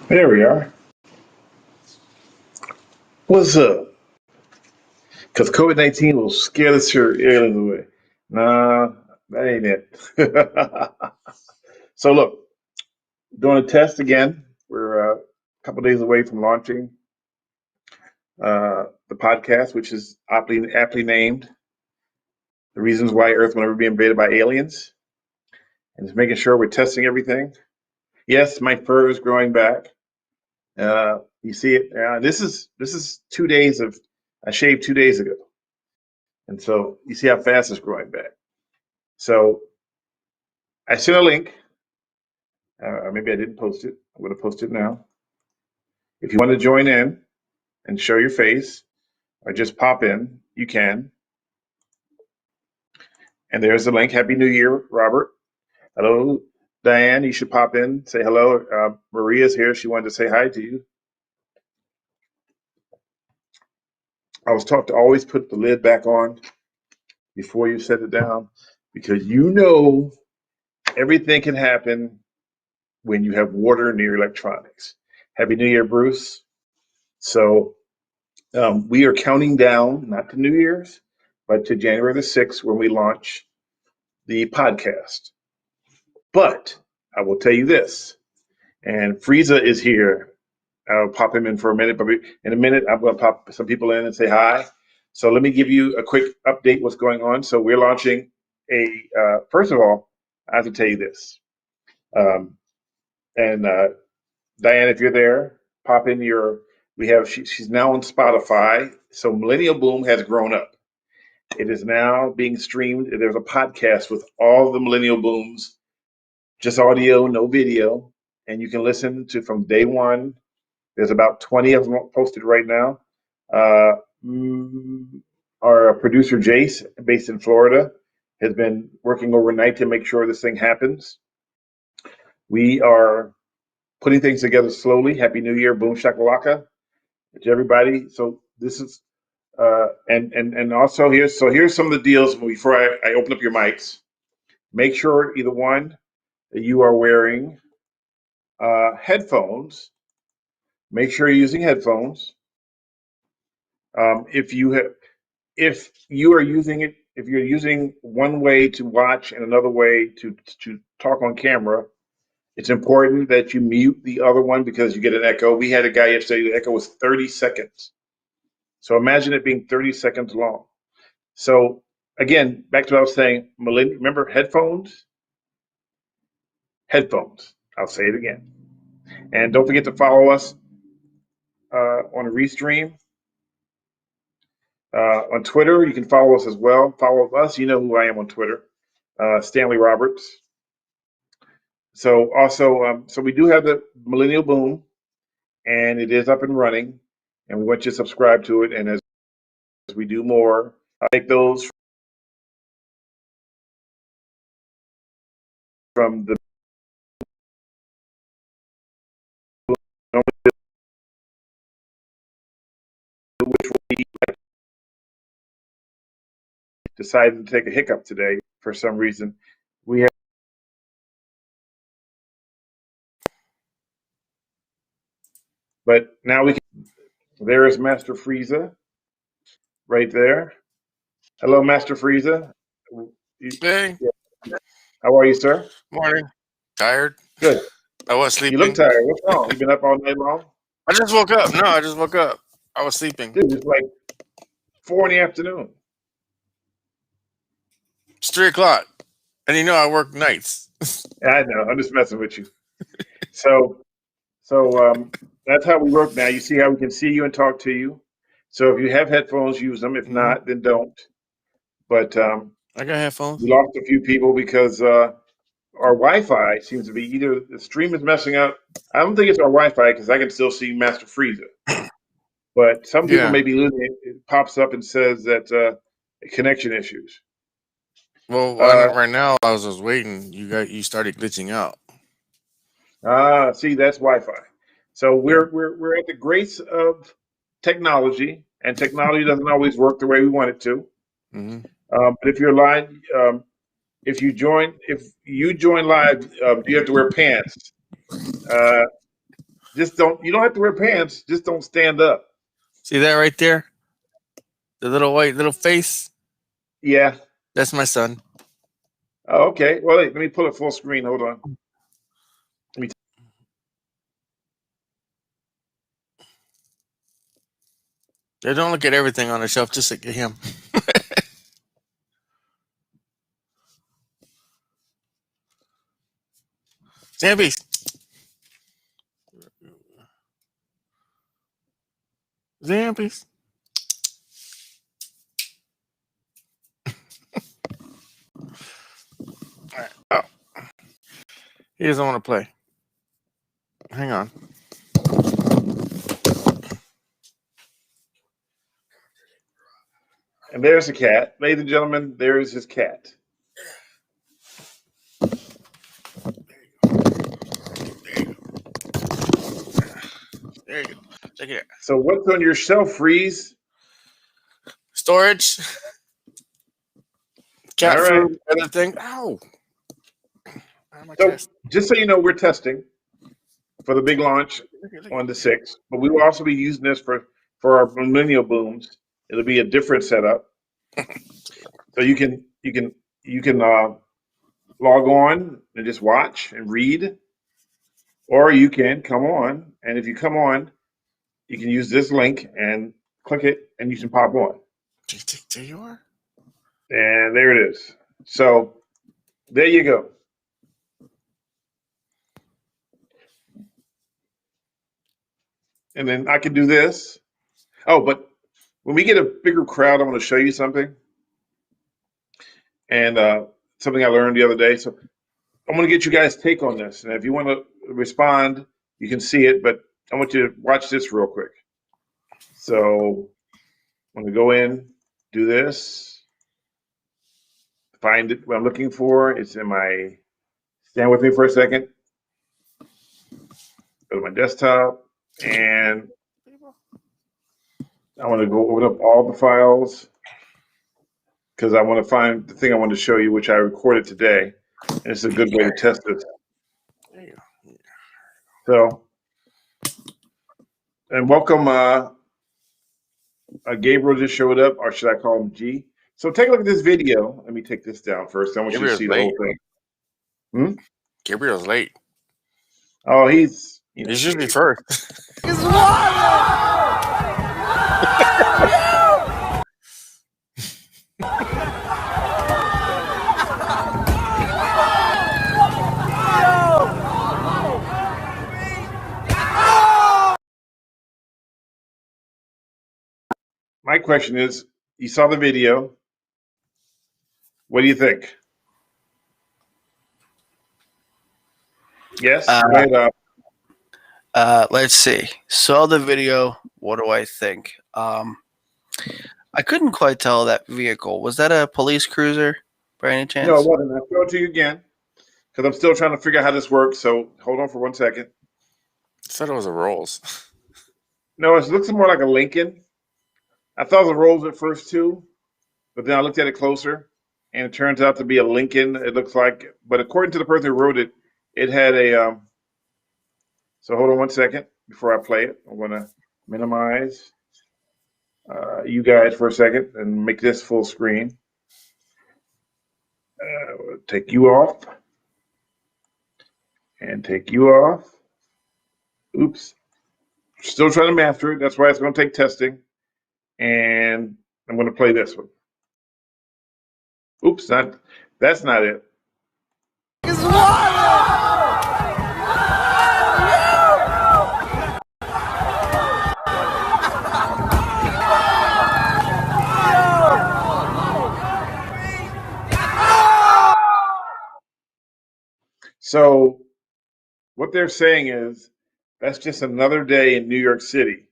There we are. What's up? Because COVID-19 will scare the aliens away. Nah, that ain't it. So look, doing a test again. We're a couple days away from launching the podcast, which is aptly named "The Reasons Why Earth Will Never Be Invaded by Aliens," and just making sure we're testing everything. Yes, my fur is growing back. You see it. This is 2 days of I shaved 2 days ago. And so you see how fast it's growing back. So I sent a link. Maybe I didn't post it. I'm going to post it now. If you want to join in and show your face or just pop in, you can. And there's the link. Happy New Year, Robert. Hello, Diane. You should pop in, say hello. Maria's here. She wanted to say hi to you. I was taught to always put the lid back on before you set it down because you know everything can happen when you have water near electronics. Happy New Year, Bruce. So we are counting down, not to New Year's, but to January the 6th when we launch the podcast. But I will tell you this, and Frieza is here. I'll pop him in for a minute, but in a minute, I'm going to pop some people in and say hi. So let me give you a quick update what's going on. So we're launching first of all, I have to tell you this. And Diane, if you're there, pop in your. She's now on Spotify. So Millennial Boom has grown up. It is now being streamed. There's a podcast with all the Millennial Booms, just audio, no video, and you can listen to from day one. There's about 20 of them posted right now. Uh, our producer Jace, based in Florida, has been working overnight to make sure this thing happens. We are putting things together slowly. Happy New Year, boom shakalaka to everybody. So this is and also here's some of the deals before I open up your mics. Make sure either one that you are wearing headphones. Make sure you're using headphones. If you are using it, if you're using one way to watch and another way to talk on camera, it's important that you mute the other one because you get an echo. We had a guy yesterday, the echo was 30 seconds. So imagine it being 30 seconds long. So again, back to what I was saying, remember headphones? Headphones. I'll say it again. And don't forget to follow us on Restream. On Twitter, you can follow us as well. Follow us. You know who I am on Twitter, Stanley Roberts. So also, so we do have the Millennial Boom, and it is up and running, and we want you to subscribe to it. And as we do more, I take those from the which we decided to take a hiccup today for some reason. We have, but now we can. There is Master Frieza, right there. Hello, Master Frieza. Hey, How are you, sir? morning. Tired. Good. I was You look sleeping. tired. What's wrong? You been up all night long? I just woke up. No, I just woke up. I was sleeping. Dude, it's like 4 in the afternoon. It's 3 o'clock, and you know I work nights. I know. I'm just messing with you. So that's how we work now. You see how we can see you and talk to you. So if you have headphones, use them. If not, then don't. But I got headphones. we lost a few people because our Wi-Fi seems to be either the stream is messing up. I don't think it's our Wi-Fi because I can still see Master Frieza. But some people Yeah. may be losing it. It pops up and says that connection issues. Well, why not right now? I was just waiting. You started glitching out. See, that's Wi-Fi. So we're at the grace of technology, and technology doesn't always work the way we want it to. Mm-hmm. But if you're live, if you join live, do you have to wear pants? Just don't. You don't have to wear pants. Just don't stand up. See that right there? The little white little face? Yeah. That's my son. Oh, okay. Well, wait, let me pull it full screen. Hold on. Let me. They don't look at everything on the shelf, just look at him. Zambies. Zambies. Oh, he doesn't want to play. Hang on. And there's the cat, ladies and gentlemen. There is his cat. There you go. Check it out. So what's on your shelf, Freeze? Storage. Cat All right. food. Other thing. Ow. So just so you know, we're testing for the big launch Look on the 6th, but we will also be using this for our millennial booms. It'll be a different setup, so you can log on and just watch and read, or you can come on, and if you come on, you can use this link and click it, and you can pop on, there you are. and there it is. So there you go. And then I can do this. Oh, but when we get a bigger crowd, I want to show you something. And something I learned the other day. So I'm going to get you guys' take on this. And if you want to respond, you can see it, but I want you to watch this real quick. So I'm going to go in, do this, find it, what I'm looking for. It's in my, stand with me for a second. Go to my desktop, and I want to go open up all the files because I want to find the thing I want to show you, which I recorded today. And it's a good way to test this. There you go. So, and welcome, Gabriel just showed up, or should I call him G? So take a look at this video. Let me take this down first. I want you to Gabriel's see the whole late. thing. Gabriel's late. Oh, he's He should be first. My question is, you saw the video. What do you think? Yes. Go ahead. Let's see. Saw the video. What do I think? I couldn't quite tell that vehicle. Was that a police cruiser by any chance? No, it wasn't. I'll show it to you again because I'm still trying to figure out how this works. So hold on for 1 second. I thought it was a Rolls. No, it looks more like a Lincoln. I thought it was a Rolls at first too, but then I looked at it closer, and it turns out to be a Lincoln. It looks like, but according to the person who wrote it, it had a. So hold on 1 second before I play it. I'm going to minimize you guys for a second and make this full screen. Take you off and take you off. Oops. Still trying to master it. That's why it's going to take testing. And I'm going to play this one. Oops, that's not it. So what they're saying is that's just another day in New York City.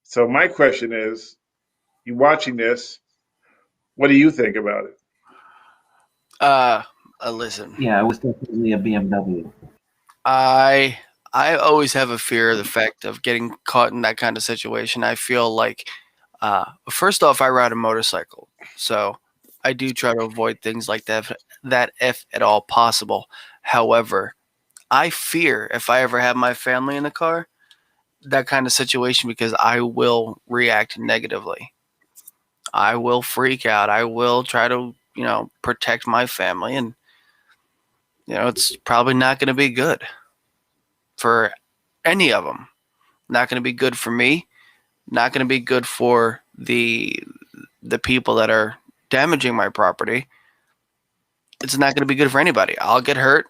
So my question is, you watching this, what do you think about it? Listen. Yeah, it was definitely a BMW. I always have a fear of the fact of getting caught in that kind of situation. I feel like, first off, I ride a motorcycle, so I do try to avoid things like that if at all possible. However, I fear if I ever have my family in the car, that kind of situation because I will react negatively. I will freak out. I will try to, protect my family. And, it's probably not going to be good for any of them. Not going to be good for me. Not going to be good for the people that are damaging my property. It's not going to be good for anybody. I'll get hurt.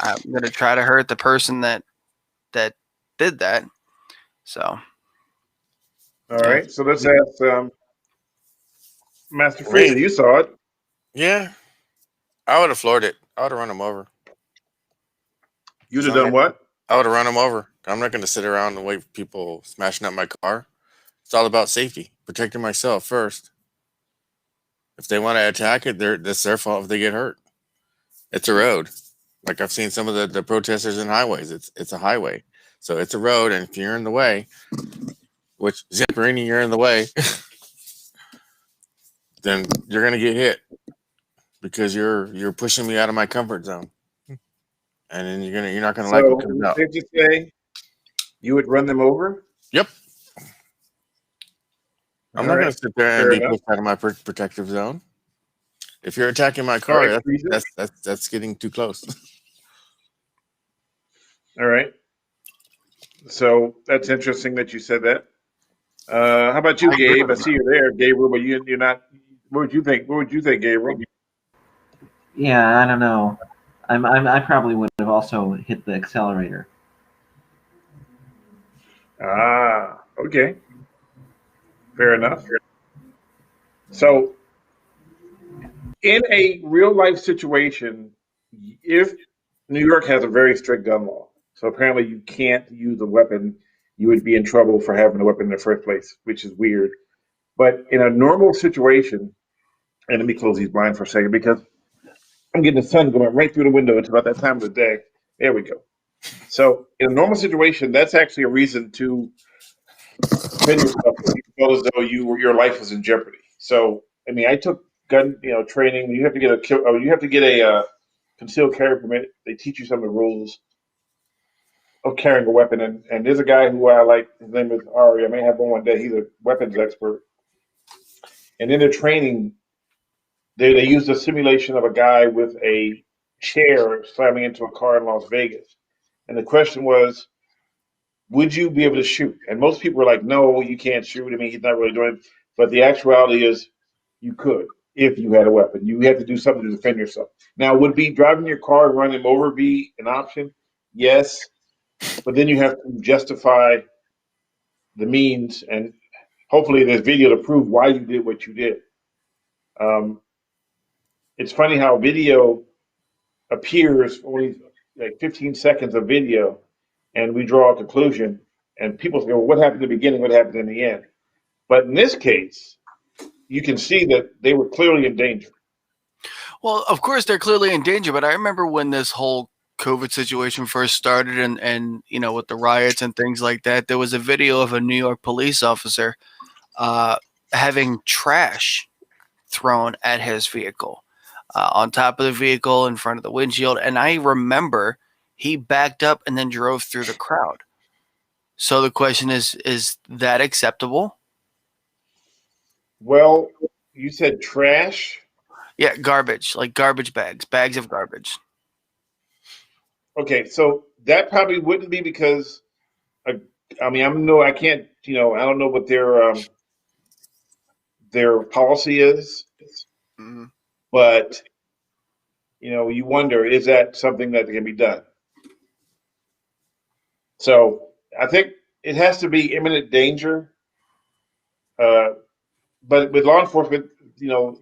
I'm going to try to hurt the person that did that. So, All yeah. right. So let's ask Master Me? Freezer. You saw it. Yeah, I would have floored it. I would have run him over. You'd have done what? I would have run him over. I'm not going to sit around and wait for people smashing up my car. It's all about safety, protecting myself first. If they want to attack it, that's their fault if they get hurt. It's a road. Like I've seen some of the protesters in highways. It's a highway. So it's a road, and if you're in the way, which Zipperini, you're in the way, then you're gonna get hit because you're pushing me out of my comfort zone. And then you're not gonna like what So comes out. did you say you would run them over? Yep. I'm All not right. gonna sit there and Fair be enough. pushed out of my protective zone. If you're attacking my All car, right, Freezer. that's getting too close. All right. So that's interesting that you said that. How about you, I agree Gabe? I with see you're there, Gabriel, but you're not. What would you think? What would you think, Gabriel? Yeah, I don't know. I probably would have also hit the accelerator. Ah, okay. Fair enough. So, in a real life situation, if New York has a very strict gun law, so apparently you can't use a weapon, you would be in trouble for having a weapon in the first place, which is weird. But in a normal situation, and let me close these blinds for a second because I'm getting the sun going right through the window. It's about that time of the day. There we go. So, in a normal situation, that's actually a reason to defend yourself if you feel as though your life was in jeopardy. So, I mean, I took gun training. You have to get a concealed carry permit. They teach you some of the rules of carrying a weapon. And there's a guy who I like. His name is Ari. I may have one day. He's a weapons expert. And in their training, they used a simulation of a guy with a chair slamming into a car in Las Vegas. And the question was, would you be able to shoot? And most people were like, no, you can't shoot. I mean, he's not really doing it. But the actuality is you could if you had a weapon. You had to do something to defend yourself. Now, would be driving your car and running him over be an option? Yes. But then you have to justify the means, and hopefully there's video to prove why you did what you did. Um, it's funny how video appears only like 15 seconds of video, and we draw a conclusion, and people say, well, what happened in the beginning? What happened in the end? But in this case, you can see that they were clearly in danger. Well, of course they're clearly in danger, but I remember when this whole COVID situation first started and with the riots and things like that, there was a video of a New York police officer having trash thrown at his vehicle, on top of the vehicle, in front of the windshield. And I remember he backed up and then drove through the crowd. So the question is that acceptable? Well, you said trash. Yeah, garbage, like garbage bags of garbage. Okay, so that probably wouldn't be because, uh, I mean, I can't, I don't know what their policy is, Mhm. but you wonder, is that something that can be done? So I think it has to be imminent danger. Uh, but with law enforcement,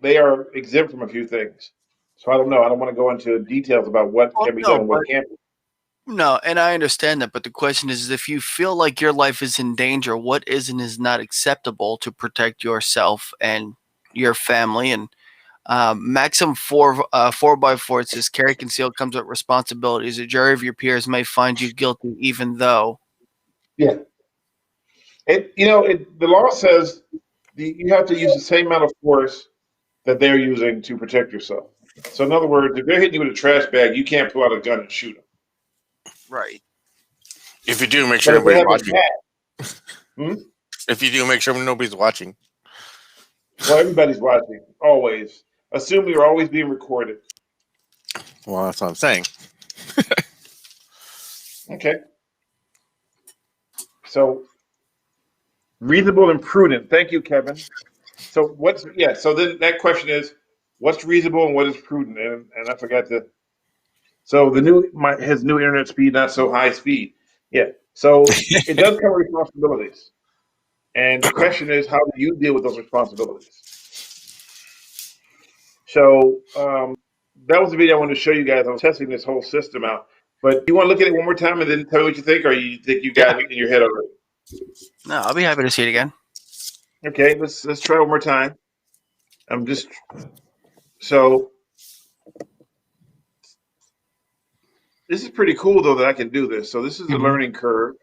they are exempt from a few things. So I don't know. I don't want to go into details about what Well, can be done no, and but what can't be. no, and I understand that, but the question is if you feel like your life is in danger, what is and is not acceptable to protect yourself and your family? And Maxim 4x4 says carry concealed comes with responsibilities. A jury of your peers may find you guilty, even though. Yeah. The law says you have to use the same amount of force that they're using to protect yourself. So in other words, if they're hitting you with a trash bag, you can't pull out a gun and shoot them. Right. If you do, make sure But if they nobody's have a watching. bat, Hmm? If you do, make sure nobody's watching. Well, everybody's watching, always. Assume you're always being recorded. Well, that's what I'm saying. Okay. So reasonable and prudent. Thank you, Kevin. So so then that question is, what's reasonable and what is prudent? And I forgot to. So his new internet speed not so high speed. Yeah. So it does come with responsibilities, and the question is, how do you deal with those responsibilities? So that was the video I wanted to show you guys. I was testing this whole system out. But you want to look at it one more time and then tell me what you think, or you think you Yeah. got it in your head already? No, I'll be happy to see it again. Okay, let's try one more time. I'm just so this is pretty cool though that I can do this. So this is a Mhm. learning curve.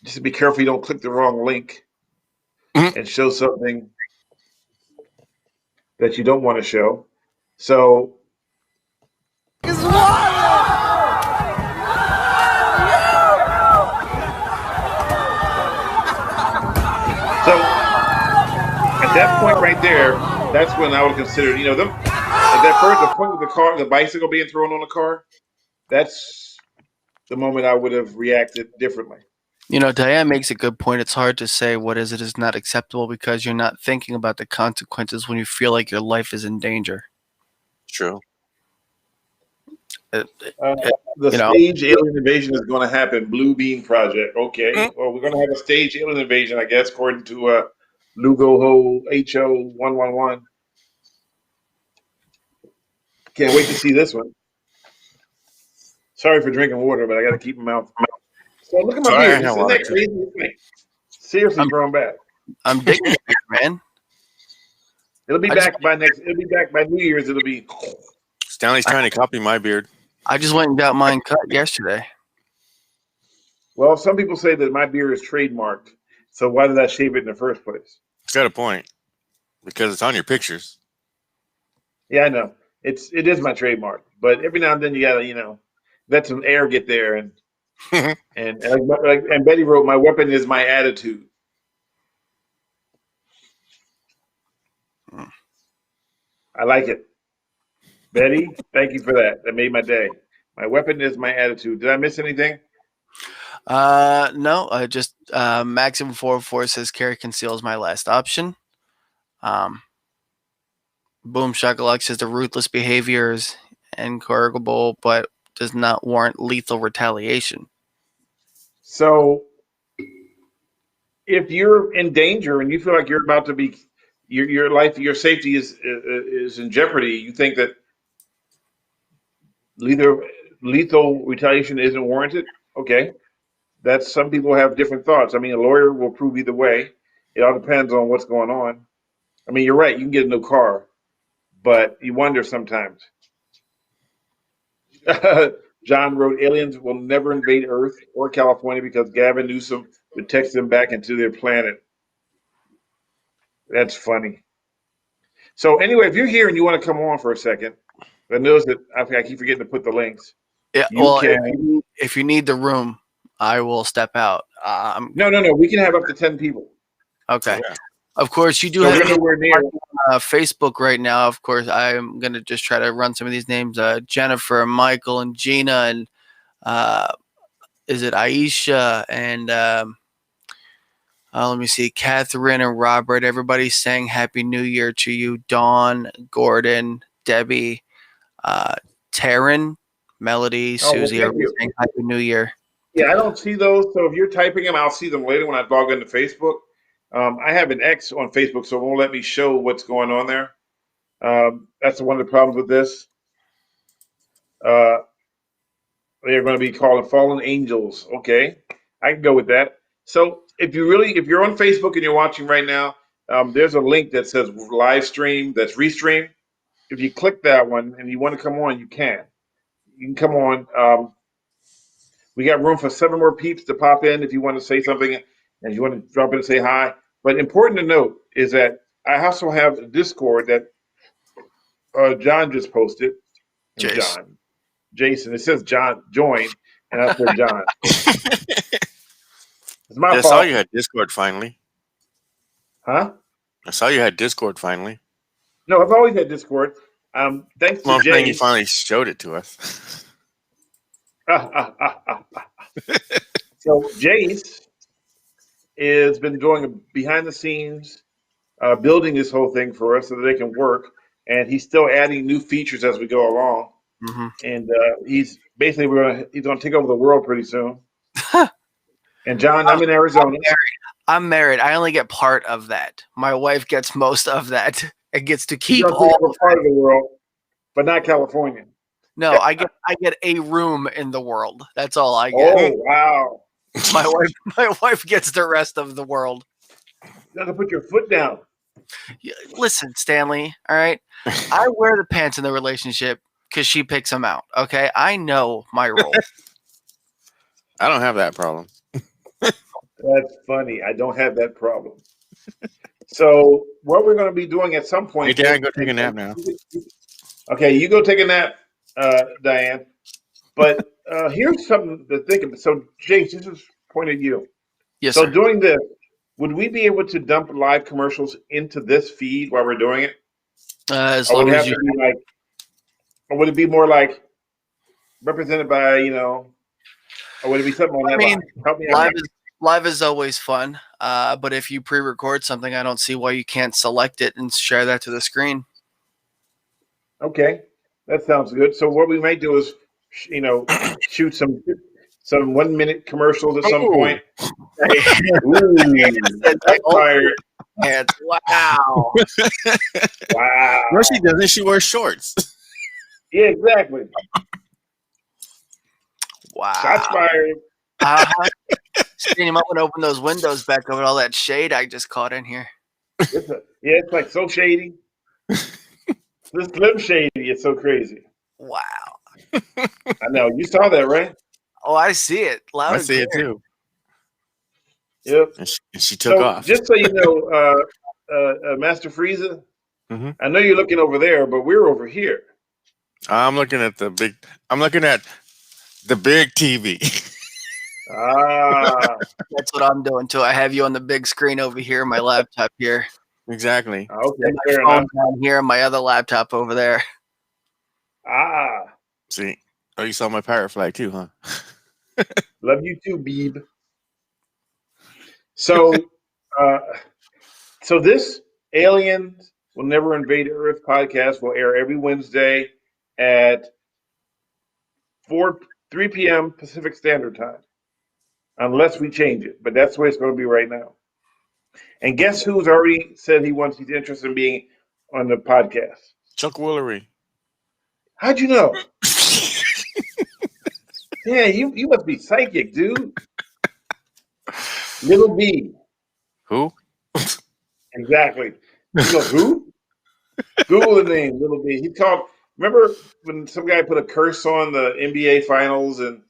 Just be careful you don't click the wrong link Mhm. and show something that you don't want to show. So at that point right there, that's when I would consider, them at that first the point with the bicycle being thrown on the car, that's the moment I would have reacted differently. Diane makes a good point. It's hard to say what is not acceptable because you're not thinking about the consequences when you feel like your life is in danger. True. It, Uh, it, the you know, stage alien invasion is going to happen. Blue Beam Project. Mm. Okay. Well, we're going to have a stage alien invasion, I guess, according to Lugo Ho HO 111. Can't wait to see this one. Sorry for drinking water, but I got to keep my mouth. So look at my Sorry, I beard. have Isn't water that too. crazy? It's like seriously I'm grown back. I'm digging it, man. It'll be I just back by next. It'll be back by New Year's. It'll be. Stanley's I, trying to copy my beard. I just went and got mine cut yesterday. Well, some people say that my beard is trademarked. So why did I shave it in the first place? It's got a point because it's on your pictures. Yeah, I know. It is my trademark. But every now and then you gotta, let some air get there. And Betty wrote, "My weapon is my attitude." Mm. I like it, Betty. Thank you for that. That made my day. My weapon is my attitude. Did I miss anything? No, just Maximum 404 says carry conceal is my last option. Um, Boom Shakalak says the ruthless behavior is incorrigible, but does not warrant lethal retaliation. So if you're in danger and you feel like you're about to be, your life, your safety is in jeopardy, you think that lethal lethal retaliation isn't warranted. Okay, that's some people have different thoughts. I mean, a lawyer will prove either way. It all depends on what's going on. I mean, you're right. You can get a new car, but you wonder sometimes. John wrote, aliens will never invade Earth or California because Gavin Newsom would text them back into their planet. That's funny. So anyway, if you're here and you want to come on for a second, I notice that I keep forgetting to put the links. Yeah, You well, can. if you need the room, I will step out. No. We can have up to 10 people. Okay. Yeah. Of course, you do So have we're me nowhere near. on Facebook right now. Of course, I'm going to just try to run some of these names. Jennifer, Michael, and Gina, and uh, is it Aisha? And let me see, Catherine and Robert. Everybody's saying Happy New Year to you. Dawn, Gordon, Debbie, uh, Taryn, Melody, Oh, well, Susie. thank Everybody's you. saying Happy New Year. Yeah, I don't see those. So if you're typing them, I'll see them later when I log into Facebook. I have an X on Facebook, so it won't let me show what's going on there. That's one of the problems with this. Uh, they're going to be called fallen angels. Okay, I can go with that. So if you're on Facebook and you're watching right now, there's a link that says live stream. That's restream. If you click that one and you want to come on, you can. You can come on. We got room for 7 more peeps to pop in if you want to say something and you want to drop in and say hi. But important to note is that I also have a Discord that John just posted. Jace. Jason. It says John join, and I said John. It's my Yeah, I saw fault. you had Discord finally. Huh? I saw you had Discord finally. No, I've always had Discord. Thanks to Well, I'm saying you Jace. finally showed it to us. So Jace has been doing behind the scenes, building this whole thing for us so that they can work, and he's still adding new features as we go along. Mm-hmm. And he's basically he's gonna take over the world pretty soon. And John, I'm in Arizona. I'm married. I only get part of that. My wife gets most of that. It gets to He's keep gonna take all over of part that. of the world, but not California. No, I get a room in the world. That's all I get. Oh wow! My wife gets the rest of the world. You have to put your foot down. Listen, Stanley, all right? I wear the pants in the relationship because she picks them out, okay? I know my role. I don't have that problem. That's funny. I don't have that problem. So what we're going to be doing at some Hey, point. Dad, go take a nap now. Okay, you go take a nap, Diane. But here's something to think about. So, James, this is point of view. Yes, So, sir. doing this, would we be able to dump live commercials into this feed while we're doing it, As or would long it as have you to be like, or would it be more like represented by, or would it be something on I that mean, line? Help me out. live is always fun. But if you pre-record something, I don't see why you can't select it and share that to the screen. Okay, that sounds good. So what we might do is, shoot some 1 minute commercials at some point. Ooh, that's fired! And wow. Wow. No, she doesn't. She wears shorts. Yeah, exactly. Wow. Shots fired. Uh-huh. You might want to open those windows back over all that shade I just caught in here. It's like so shady. This Slim Shady is so crazy. Wow. I know. You saw that, right? Oh, I see it. Loud I and see it clear. too. Yep. And she took off. Just so you know, Master Frieza, Mhm. I know you're looking over there, but we're over here. I'm looking at the big. I'm looking at the big TV. Ah, That's what I'm doing too. I have you on the big screen over here, my laptop here. Exactly. okay, And my fair phone enough. down here, and my other laptop over there. Ah, See. Oh, you saw my pirate flag too, huh? love you too, Beeb. So, uh, so this Aliens Will Never Invade Earth podcast will air every Wednesday at 3 p.m. Pacific Standard Time, unless we change it. But that's the way it's going to be right now. And guess who's already said he's interested in being on the podcast? Chuck Woolery. How'd you know? Yeah, you must be psychic, dude. Little B. Who? Exactly. He goes, who? Google the name, Little B. He called. Remember when some guy put a curse on the NBA Finals and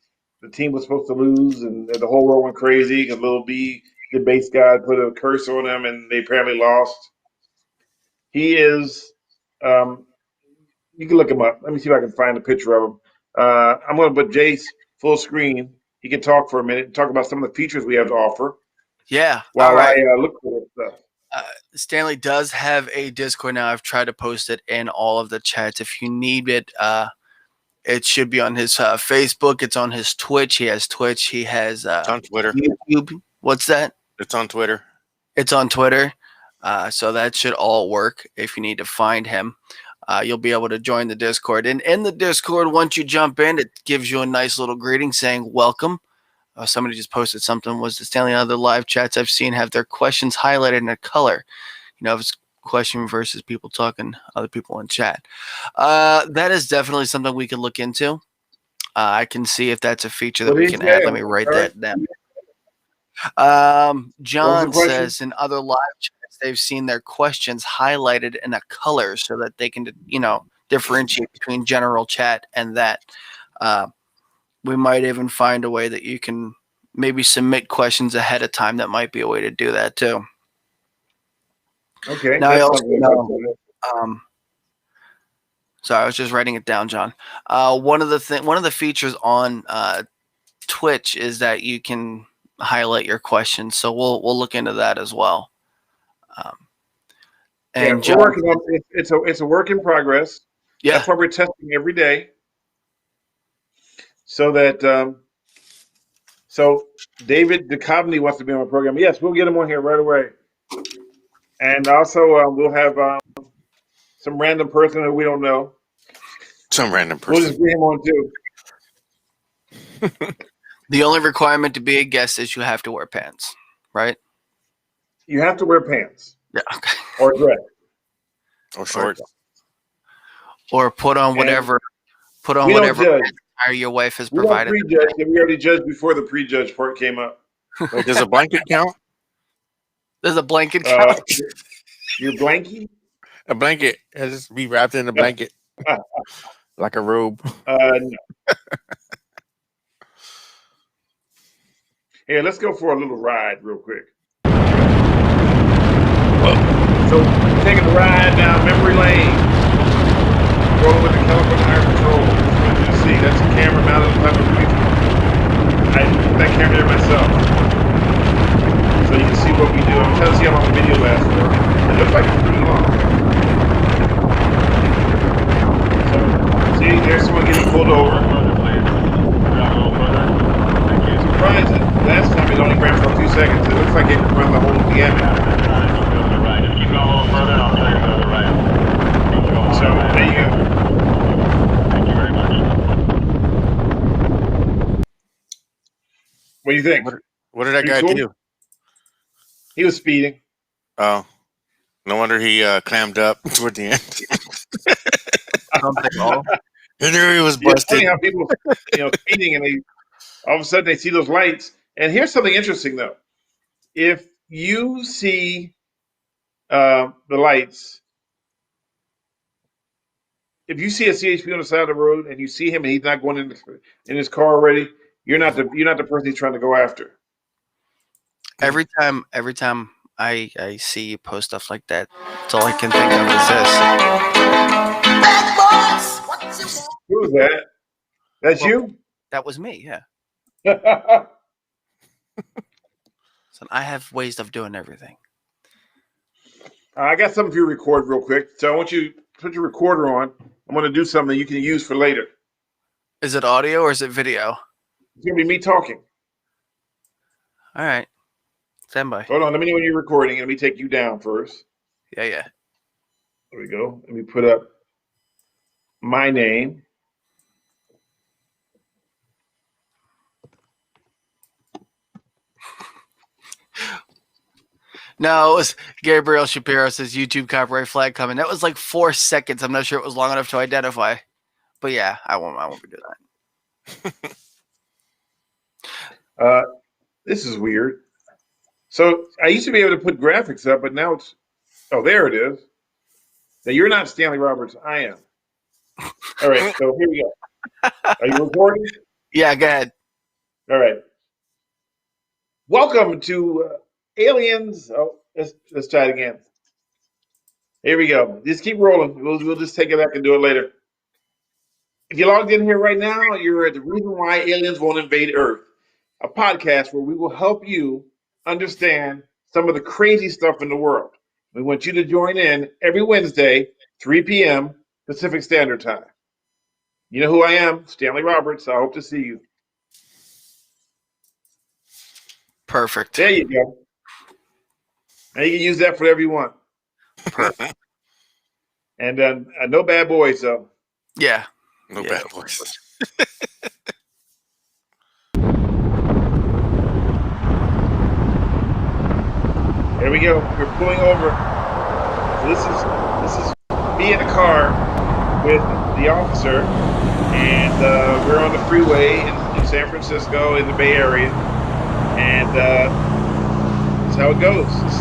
the team was supposed to lose and the whole world went crazy because Little B, the base guy, put a curse on them and they apparently lost. He is. You can look him up. Let me see if I can find a picture of him. I'm going to put Jace full screen. He can talk for a minute and talk about some of the features we have to offer Yeah. while All right. I look for this stuff. Stanley does have a Discord now. I've tried to post it in all of the chats. If you need it, it should be on his Facebook. It's on his Twitch. He has Twitch. He has It's on Twitter. YouTube. What's that? It's on Twitter. It's on Twitter. So that should all work. If you need to find him, you'll be able to join the Discord. And in the Discord, once you jump in, it gives you a nice little greeting saying welcome. Somebody just posted something. Was the Stanley on other live chats I've seen have their questions highlighted in a color? If it's question versus people talking, other people in chat. That is definitely something we can look into. I can see if that's a feature that we can add. Let me write that down. John says in other live chats they've seen their questions highlighted in a color so that they can, differentiate between general chat and that. We might even find a way that you can maybe submit questions ahead of time. That might be a way to do that too. Okay. Now I also know. Sorry, I was just writing it down, John. One of the features on Twitch is that you can highlight your questions. So we'll look into that as well. Um, Yeah, and we're John, working on it. It's a work in progress. yeah, That's why we're testing every day, so that so David Duchovny wants to be on the program. Yes, we'll get him on here right away. And also we'll have some random person who we don't know. Some random We'll person. just bring him on too. the only requirement to be a guest is you have to wear pants, right? You have to wear pants Yeah. Okay. or dress. Or shorts. Or put on And whatever we don't judge. attire your wife has We don't provided. prejudge. And we already judged before the prejudge part came up. Wait, does a blanket count? There's a blanket Uh, count. your blankie? A blanket has just be wrapped in a blanket like a robe. No. Here, let's go for a little ride real quick. So, taking a ride down memory lane. Rolling with the California Air Patrol. As you see, that's a camera mounted on top of a regional. I put that camera there myself. So you can see what we do. I'm trying to see how long the video lasts for. It looks like it's pretty long. So, see, there's someone getting pulled over. Surprised that last time it only ran for a few seconds. It looks like it can run the whole gamut. So, there you go. What do you think? What did that Pretty guy cool? do? He was speeding. Oh, no wonder he clammed up toward the end. Something all. I knew he was Yeah, it's busted. funny how people, speeding and they all of a sudden they see those lights. And here's something interesting though: if you see the lights, if you see a CHP on the side of the road and you see him and he's not going in his car already, you're not the person he's trying to go after. Every time I see you post stuff like that, that's all I can think of is this. Who is that? That's Well, you? That was me, yeah. So I have ways of doing everything. I got something for you to record real quick. So I want you to put your recorder on. I'm going to do something you can use for later. Is it audio or is it video? It's going to be me talking. All right. Stand by. Hold on. Let me know when you're recording. Let me take you down first. Yeah. There we go. Let me put up my name. No, it was Gabriel Shapiro says YouTube copyright flag coming. That was like 4 seconds. I'm not sure it was long enough to identify. But yeah, I won't be doing that. This is weird. So I used to be able to put graphics up, but now there it is. Now you're not Stanley Roberts. I am. All right. So here we go. Are you recording? Yeah, go ahead. All right. Welcome to Aliens. Oh, let's try it again. Here we go. Just keep rolling. We'll just take it back and do it later. If you logged in here right now, you're at the reason why aliens won't invade Earth, a podcast where we will help you understand some of the crazy stuff in the world. We want you to join in every Wednesday, 3 p.m. Pacific Standard Time. You know who I am, Stanley Roberts. I hope to see you. Perfect. There you go. Now you can use that for whatever you want. Perfect. And no bad boys, though. Yeah. No bad boys. There we go. We're pulling over. So this is me in the car with the officer, and we're on the freeway in San Francisco in the Bay Area, and that's how it goes. This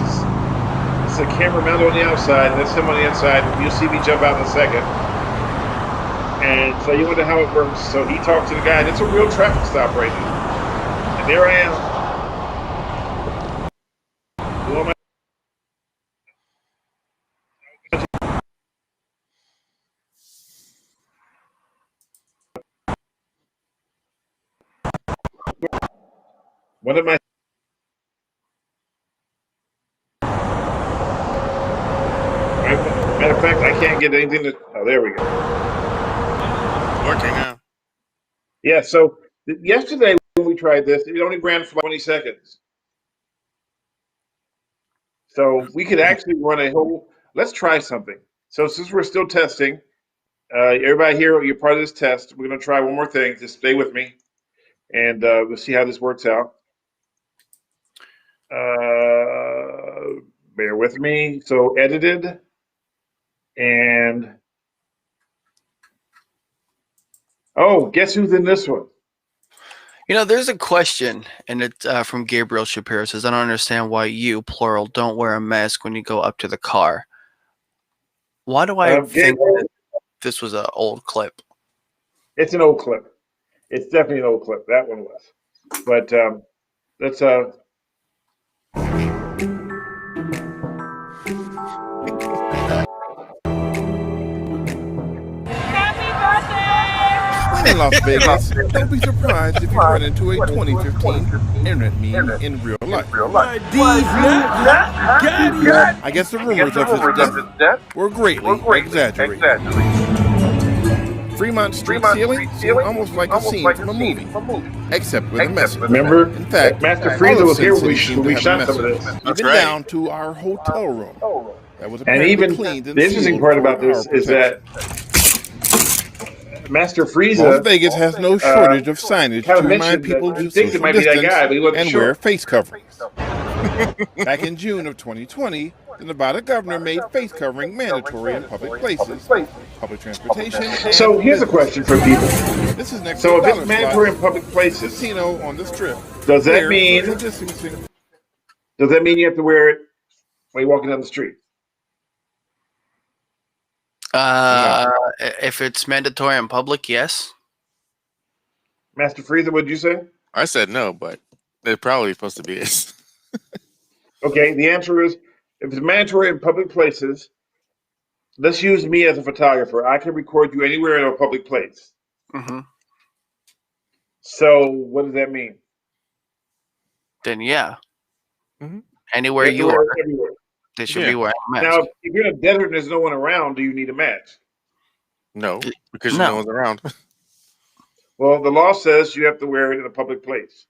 is a camera mounted on the outside, and that's him on the inside. You'll see me jump out in a second. And so you wonder how it works. So he talked to the guy, and it's a real traffic stop right now. And there I am. Doing my one of my can't get anything to. Oh, there we go. Working now. Yeah. So yesterday when we tried this, it only ran for 20 seconds. So we could actually run a whole. Let's try something. So since we're still testing, everybody here, you're part of this test. We're going to try one more thing. Just stay with me, and we'll see how this works out. Bear with me. So edited, and oh, guess who's in this one? There's a question, and it's from Gabriel Shapiro. Says, I don't understand why you, plural, don't wear a mask when you go up to the car. Why do I think that this was an old clip? It's an old clip. It's definitely an old clip. That one was. But let's In Las Vegas, don't be surprised if you run into a 2015 internet meme in real life. I guess the rumors of his death were greatly exaggerated. Fremont Street ceiling seemed almost like a scene from a movie, except with a message. remember. In fact, Master all Frieza of was here Sin when City we seemed to have shot a some of message, this. That's even right. down to our hotel room that was And apparently even cleaned and the interesting sealed part for about this our is that protection. Master Las Frieza Vegas has no shortage of signage kind to of remind mentioned people that to he thinks it social might be that distance guy, but he wasn't and sure. wear face coverings. Back in June of 2020, the Nevada governor made face covering mandatory in public places, public transportation, and So here's a business. question for people. This is next So to if it's Dollar mandatory in Slots public places, casino on the Strip, does that where mean social distancing you have to wear it when you're walking down the street? If it's mandatory in public, yes. Master Frieza, what'd you say? I said no, but they're probably supposed to be this. Okay, the answer is if it's mandatory in public places, let's use me as a photographer. I can record you anywhere in a public place. Mm-hmm. So what does that mean? Then yeah, Mhm. anywhere have to you wear are, it everywhere. they should Yeah. be wearing a mask. Now, if you're in a desert and there's no one around, do you need a mask? No, because No. no one's around. Well, the law says you have to wear it in a public place.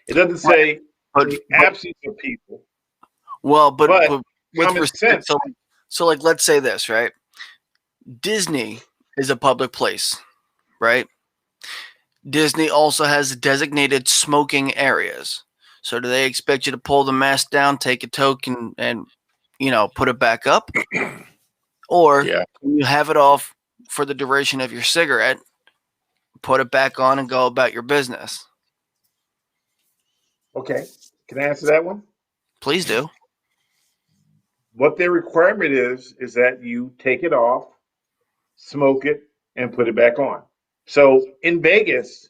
It doesn't say But, in the absence of people. but But with common respect, sense. so like let's say this, right? Disney is a public place, right? Disney also has designated smoking areas. So do they expect you to pull the mask down, take a token, and put it back up, or Yeah. you have it off for the duration of your cigarette, put it back on, and go about your business? Okay, can I answer that one? Please do. What their requirement is that you take it off, smoke it, and put it back on. So in Vegas,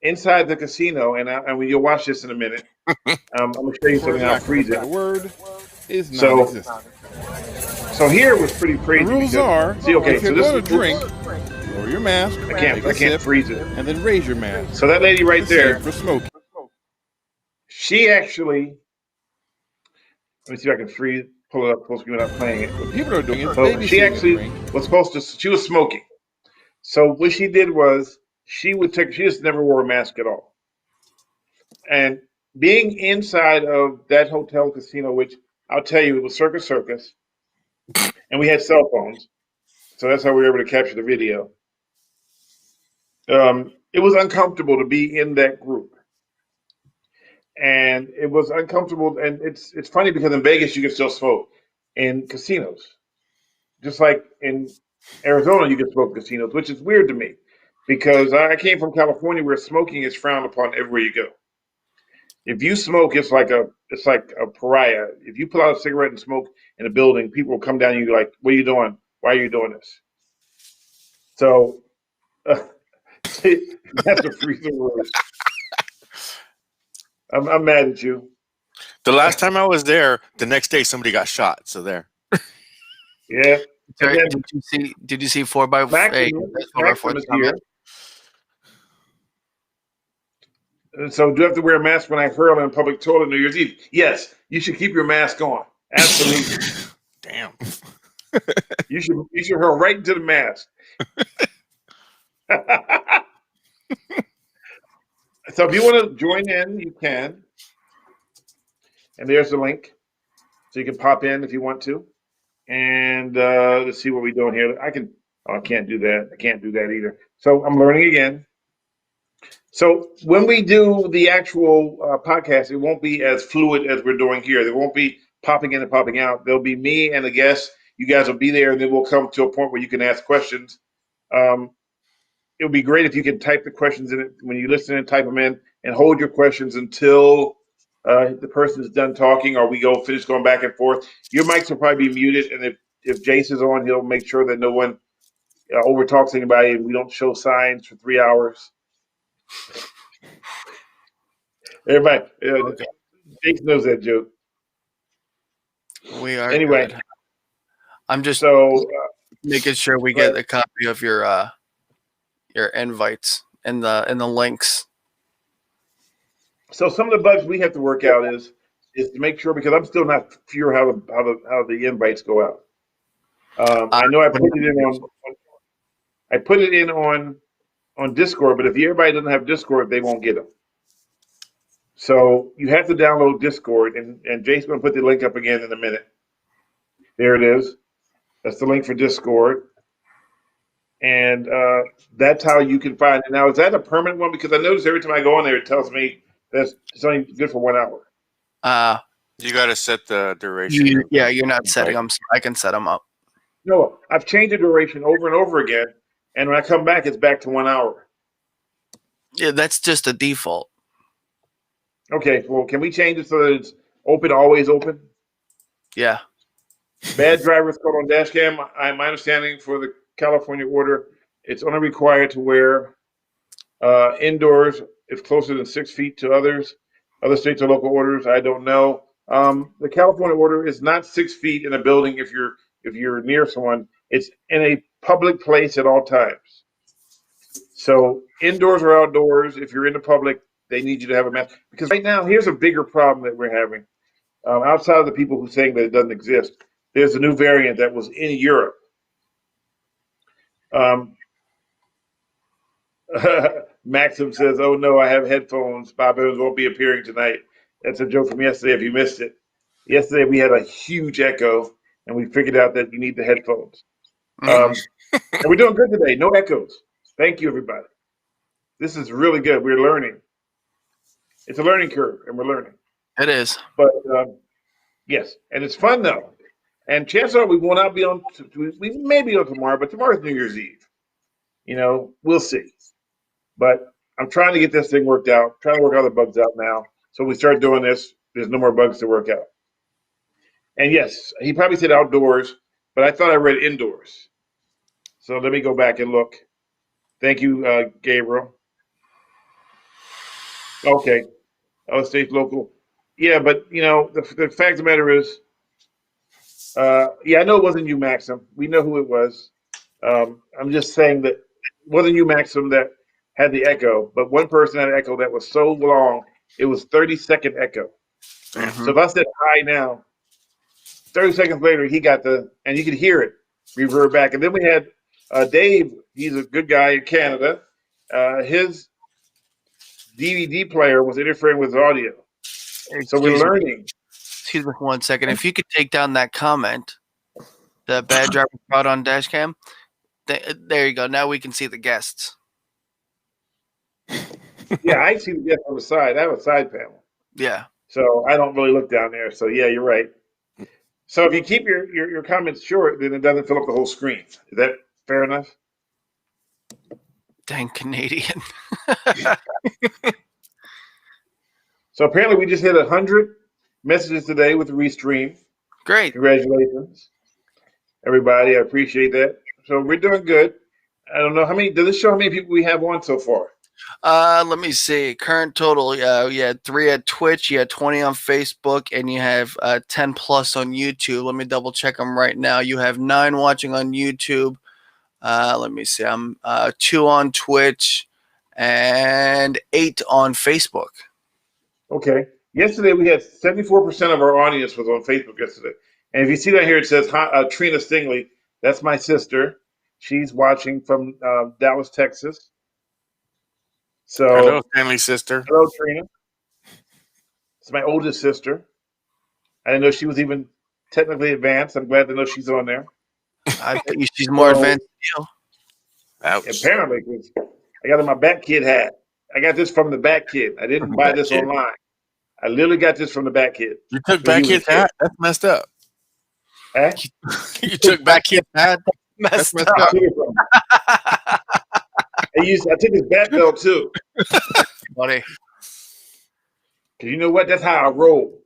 inside the casino, and you'll watch this in a minute. I'm going to show you for something. I'll lack of a freeze it. better word, is So- non-existent. So here it was pretty The crazy. rules because, are, see, okay, if you're so this going is to drink, lower your mask, I take can't a sip, freeze it. and then raise your mask. So that lady right The same there, for smoking. she actually. Let me see if I can pull it up close to me without playing it. What people are doing is So she babysitting a actually drink. was supposed to. She was smoking. So what she did was she just never wore a mask at all. And being inside of that hotel casino, which I'll tell you, it was Circus Circus, and we had cell phones, so that's how we were able to capture the video. It was uncomfortable to be in that group, and it was uncomfortable. And it's funny because in Vegas you can still smoke in casinos, just like in Arizona you can smoke in casinos, which is weird to me because I came from California where smoking is frowned upon everywhere you go. If you smoke, it's like a pariah. If you pull out a cigarette and smoke in a building, people will come down to you like, "What are you doing? Why are you doing this?" So that's a freezer word. I'm mad at you. The last time I was there, the next day somebody got shot. So there. Yeah. And Sorry, then did you see 4x4 Maxim is here. comment? So do you have to wear a mask when I hurl in public toilet New Year's Eve? Yes, you should keep your mask on. Absolutely. Damn. You should hurl right into the mask. So if you want to join in, you can. And there's the link. So you can pop in if you want to. And let's see what we're doing here. I can't do that. I can't do that either. So I'm learning again. So when we do the actual podcast, it won't be as fluid as we're doing here. There won't be popping in and popping out. There'll be me and a guest. You guys will be there, and then we'll come to a point where you can ask questions. It would be great if you could type the questions in it when you listen and type them in, and hold your questions until the person is done talking, or we finish going back and forth. Your mics will probably be muted, and if Jace is on, he'll make sure that no one over talks anybody, and we don't show signs for 3 hours. Everybody, Okay. Jace knows that joke. We are Anyway, good. I'm just so making sure we get a copy of your invites and the links. so some of the bugs we have to work out is to make sure, because I'm still not sure how the invites go out. I know I put it in on Discord, but if everybody doesn't have Discord, they won't get them. So you have to download Discord, and Jake's going to put the link up again in a minute. There it is. That's the link for Discord. And that's how you can find it. Now, is that a permanent one? Because I notice every time I go on there, it tells me that it's only good for 1 hour. You got to set the duration. You're not setting them. So I can set them up. No, I've changed the duration over and over again. And when I come back, it's back to 1 hour. Yeah, that's just a default. Okay, well, can we change it so that it's open, always open? Yeah. Bad drivers caught on dash cam. My understanding for the California order, it's only required to wear indoors if closer than 6 feet to others. Other states or local orders, I don't know. The California order is not 6 feet in a building if you're near someone. It's in a public place at all times. So indoors or outdoors, if you're in the public, they need you to have a mask. Because right now, here's a bigger problem that we're having. Outside of the people who are saying that it doesn't exist, there's a new variant that was in Europe. Maxim says, "Oh no, I have headphones. Bob Evans won't be appearing tonight." That's a joke from yesterday. If you missed it, yesterday we had a huge echo, and we figured out that you need the headphones. And we're doing good today. No echoes. Thank you, everybody. This is really good. We're learning. It's a learning curve, and we're learning. It is. But yes, and it's fun though. And chances are we will not be on. We may be on tomorrow, but tomorrow's New Year's Eve. We'll see. But I'm trying to get this thing worked out. Trying to work all the bugs out now. So we start doing this. There's no more bugs to work out. And yes, he probably said outdoors, but I thought I read indoors. So let me go back and look. Thank you, Gabriel. Okay. State local. Yeah, but the fact of the matter is, I know it wasn't you, Maxim. We know who it was. I'm just saying that it wasn't you, Maxim, that had the echo, but one person had an echo that was so long, it was 30-second echo. So if I said hi now, 30 seconds later, he got and you could hear it revert back. And then we had Dave, he's a good guy in Canada. His DVD player was interfering with his audio. So we're learning. Excuse me for 1 second. If you could take down that comment, the bad driver caught on dash cam. There you go. Now we can see the guests. Yeah, I see the guests on the side. I have a side panel. Yeah. So I don't really look down there. So yeah, you're right. So if you keep your comments short, then it doesn't fill up the whole screen. Is that fair enough? Dang Canadian. So apparently we just hit 100 messages today with the restream. Great. Congratulations, everybody. I appreciate that. So we're doing good. I don't know how many. Does this show how many people we have on so far? Let me see. Current total. You had 3 at Twitch. You had 20 on Facebook, and you have 10 plus on YouTube. Let me double check them right now. You have 9 watching on YouTube. Let me see. I'm 2 on Twitch and 8 on Facebook. Okay. Yesterday we had 74% of our audience was on Facebook yesterday. And if you see that here, it says Trina Stingley. That's my sister. She's watching from Dallas, Texas. Hello, So, Stanley's sister. hello, Trina. It's my oldest sister. I didn't know she was even technically advanced. I'm glad to know she's on there. I think she's more So, advanced than you. Ouch. apparently, 'cause I got it in my Bat Kid hat. I got this from the Bat Kid. I didn't buy Bat this Kid. online. I literally got this from the Bat Kid. You took when he back was a his kid. hat? That's messed up. Eh? You took back his hat? That's Messed messed up. I up. took it from him. I took his bat belt too. Buddy. Cause you know what? That's how I roll.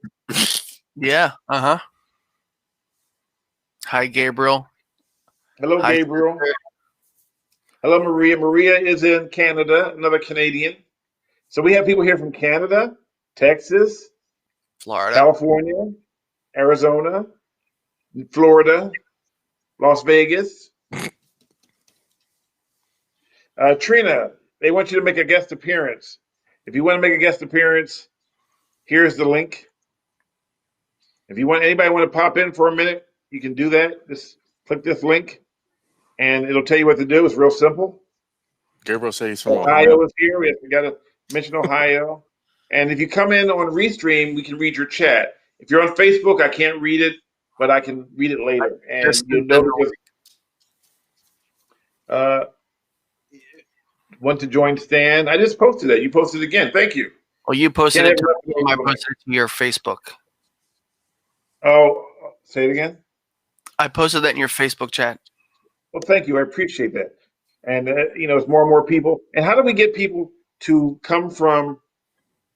Yeah. Hi, Gabriel. Hello, Hi, Gabriel. sister. Hello, Maria. Maria is in Canada, another Canadian. So we have people here from Canada, Texas, Florida. California, Arizona, Florida, Las Vegas. Trina, they want you to make a guest appearance. If you want to make a guest appearance, here's the link. If you want anybody want to pop in for a minute, you can do that. Just click this link, and it'll tell you what to do. It's real simple. Gabriel said he's from Ohio. Ohio is here. We got to mention Ohio. And if you come in on Restream, we can read your chat. If you're on Facebook, I can't read it, but I can read it later. And Just you'll notice want to join Stan. I just posted that. You posted it again. Thank you. Well, you posted Can't it to have me. enough I people. posted it to your Facebook. Oh, say it again. I posted that in your Facebook chat. Well, thank you. I appreciate that. And it's more and more people. And how do we get people to come from?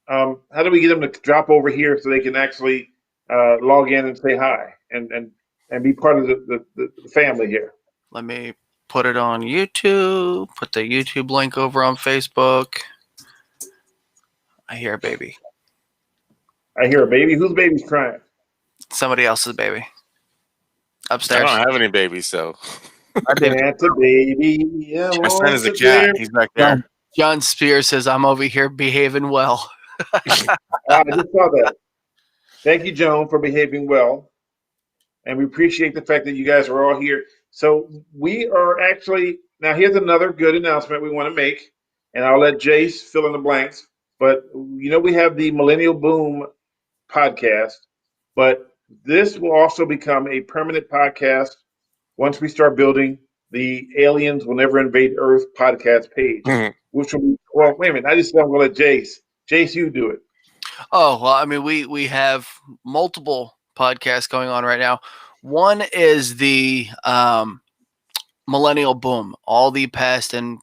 How do we get them to drop over here so they can actually log in and say hi and be part of the family here? Let me put it on YouTube. Put the YouTube link over on Facebook. I hear a baby. I hear a baby. Whose baby's crying? Somebody else's baby. I Upstairs. don't have any babies, so My baby. That's a baby. Yeah, my son is a wants cat. baby. He's back there. John Spears says, I'm over here behaving well. I just saw that. Thank you, Joan, for behaving well. And we appreciate the fact that you guys are all here. So we are actually, now here's another good announcement we want to make. And I'll let Jace fill in the blanks. But we have the Millennial Boom podcast. But this will also become a permanent podcast once we start building the Aliens Will Never Invade Earth podcast page. Which will be, well, wait a minute. I just said I'm going to let Jace. Jace, you do it. Oh, well, I mean, we have multiple podcasts going on right now. One is the Millennial Boom. All the past and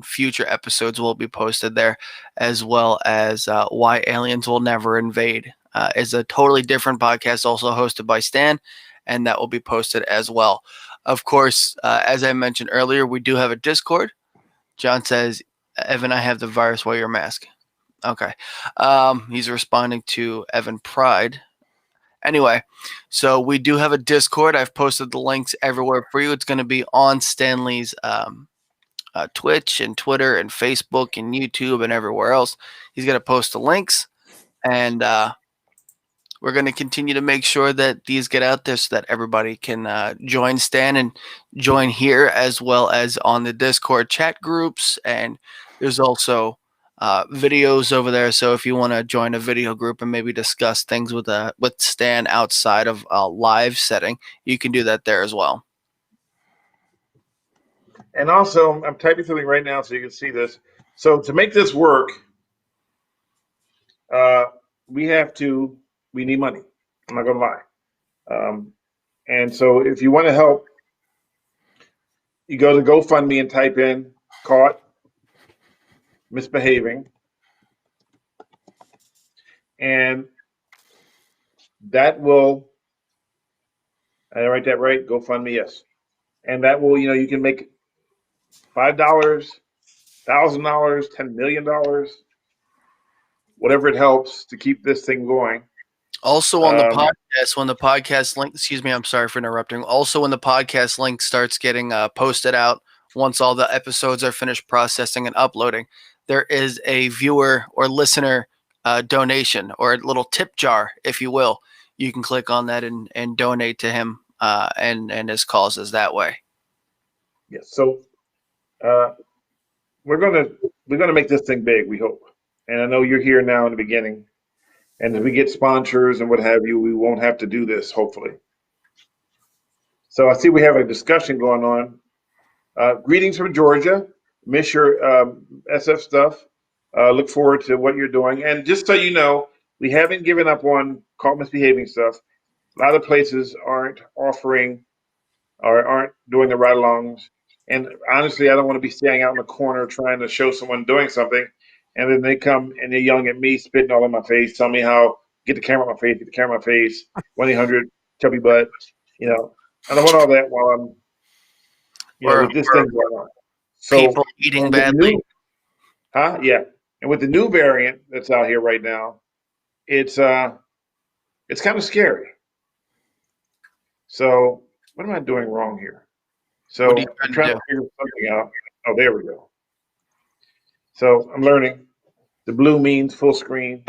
future episodes will be posted there, as well as Why Aliens Will Never Invade. Is a totally different podcast, also hosted by Stan, and that will be posted as well. Of course, as I mentioned earlier, we do have a Discord. John says, Evan, I have the virus, wear your mask. Okay. He's responding to Evan Pride. Anyway, so we do have a Discord. I've posted the links everywhere for you. It's going to be on Stanley's Twitch and Twitter and Facebook and YouTube and everywhere else. He's going to post the links, and we're going to continue to make sure that these get out there so that everybody can join Stan and join here, as well as on the Discord chat groups. And there's also videos over there. So if you want to join a video group and maybe discuss things with Stan outside of a live setting, you can do that there as well. And also, I'm typing something right now so you can see this. So to make this work, we need money. I'm not going to lie. And so if you want to help, you go to GoFundMe and type in caught misbehaving. And that will, I write that right? GoFundMe, yes. And that will, you can make $5, $1,000, $10 million, whatever it helps to keep this thing going. Also on the podcast, when the podcast link, excuse me, I'm sorry for interrupting. Also, when the podcast link starts getting posted out, once all the episodes are finished processing and uploading, there is a viewer or listener donation or a little tip jar, if you will. you can click on that and donate to him and his causes that way. Yes. So uh, we're gonna make this thing big. We hope. And I know you're here now in the beginning. And if we get sponsors and what have you, we won't have to do this. Hopefully. So I see we have a discussion going on. Greetings from Georgia. Miss your SF stuff. Look forward to what you're doing. And just so you know, we haven't given up on caught misbehaving stuff. A lot of places aren't offering or aren't doing the ride-alongs. And honestly, I don't want to be standing out in the corner trying to show someone doing something, and then they come and they're yelling at me, spitting all in my face, telling me how get the camera on my face, get the camera on my face, 1-800 chubby butt. I don't want all that while I'm Or, with this thing going on. So people eating and with the badly. Yeah. And with the new variant that's out here right now, it's kind of scary. So what am I doing wrong here? So What are you I'm trying trying to to figure something out. Oh, there we go. So I'm learning. The blue means full screen.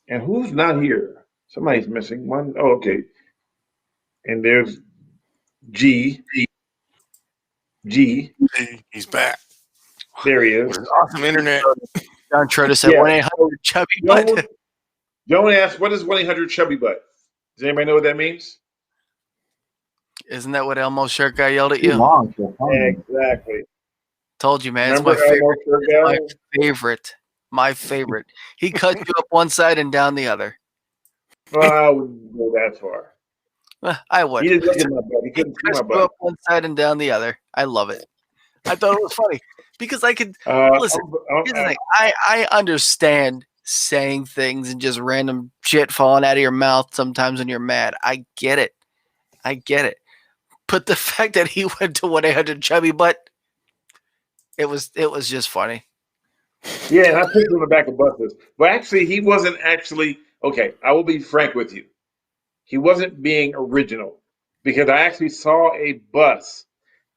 And who's not here? Somebody's missing one. Oh, okay. And there's G. G. Hey, he's back. There he is. With his awesome internet. John Trotter said Yeah. 1-800 chubby butt. Joan asked, what is 1-800 chubby butt? Does anybody know what that means? Isn't that what Elmo's shirt guy yelled at Too you? long for a phone. Exactly. Told you, man. Remember It's my favorite. Elmo shirt It's my guy? favorite. My favorite. He cuts you up one side and down the other. Well, I wouldn't go that far. I would. He didn't look at my butt. He He couldn't see cuts my you butt. up one side and down the other. I love it. I thought it was funny because I could listen. Here's the thing. I understand saying things and just random shit falling out of your mouth sometimes when you're mad. I get it. But the fact that he went to 1-800 chubby butt, it was just funny. Yeah, and I put him on the back of buses. But actually, he wasn't actually okay. I will be frank with you. He wasn't being original because I actually saw a bus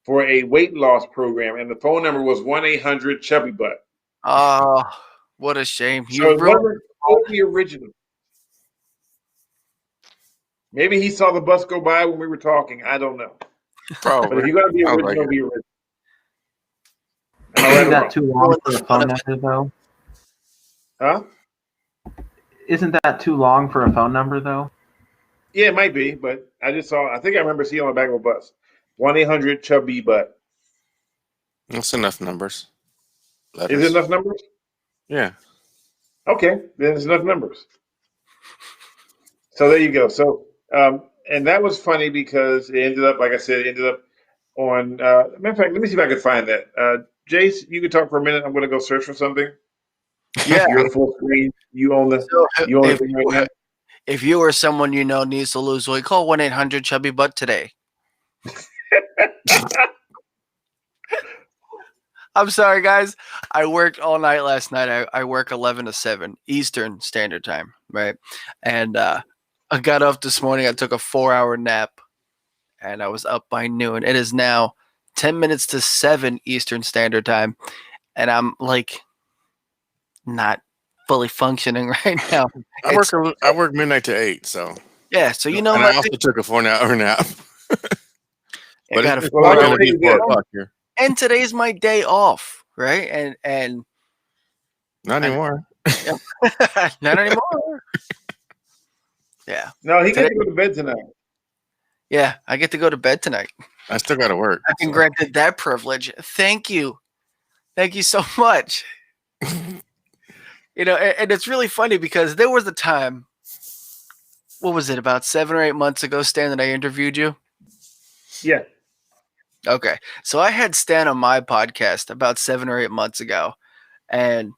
for a weight loss program, and the phone number was 1-800 chubby butt. Oh, what a shame. So You it ruined wasn't totally original. Maybe he saw the bus go by when we were talking. I don't know. Probably. But if you're going to be Sounds original, like be original. Am I right Isn't or that wrong? too long for a phone number, though? Huh? Isn't that too long for a phone number, though? Yeah, it might be, but I think I remember seeing on the back of a bus. 1-800 chubby butt. That's enough numbers. Is Letters. it enough numbers? Yeah. Okay, then it's enough numbers. So there you go. So, and that was funny because it ended up, like I said, it ended up on. Matter of fact, let me see if I can find that. Jace, you can talk for a minute. I'm going to go search for something. Yeah. You're full screen. You own the. So You own the thing right now. if you or someone you know needs to lose weight, call 1-800 chubby butt today. I'm sorry, guys. I worked all night last night. I work 11 to 7 Eastern Standard Time, right? And I got up this morning. I took a 4-hour nap, and I was up by noon. It is now 10 minutes to 7 Eastern Standard Time, and I'm like not fully functioning right now. I work midnight to 8, so Yeah, so you know, and my I also took a 4-hour nap. But got it's a Well, I going to can be tell you 4 this. o'clock here. and today's my day off, right? And Not anymore. not anymore. Yeah, No, he gets to go to bed tonight. yeah, I get to go to bed tonight. I still got to work. I've been granted that privilege. Thank you so much. And it's really funny because there was a time. What was it, about 7 or 8 months ago, Stan, that I interviewed you? Yeah. Okay. So I had Stan on my podcast about 7 or 8 months ago, and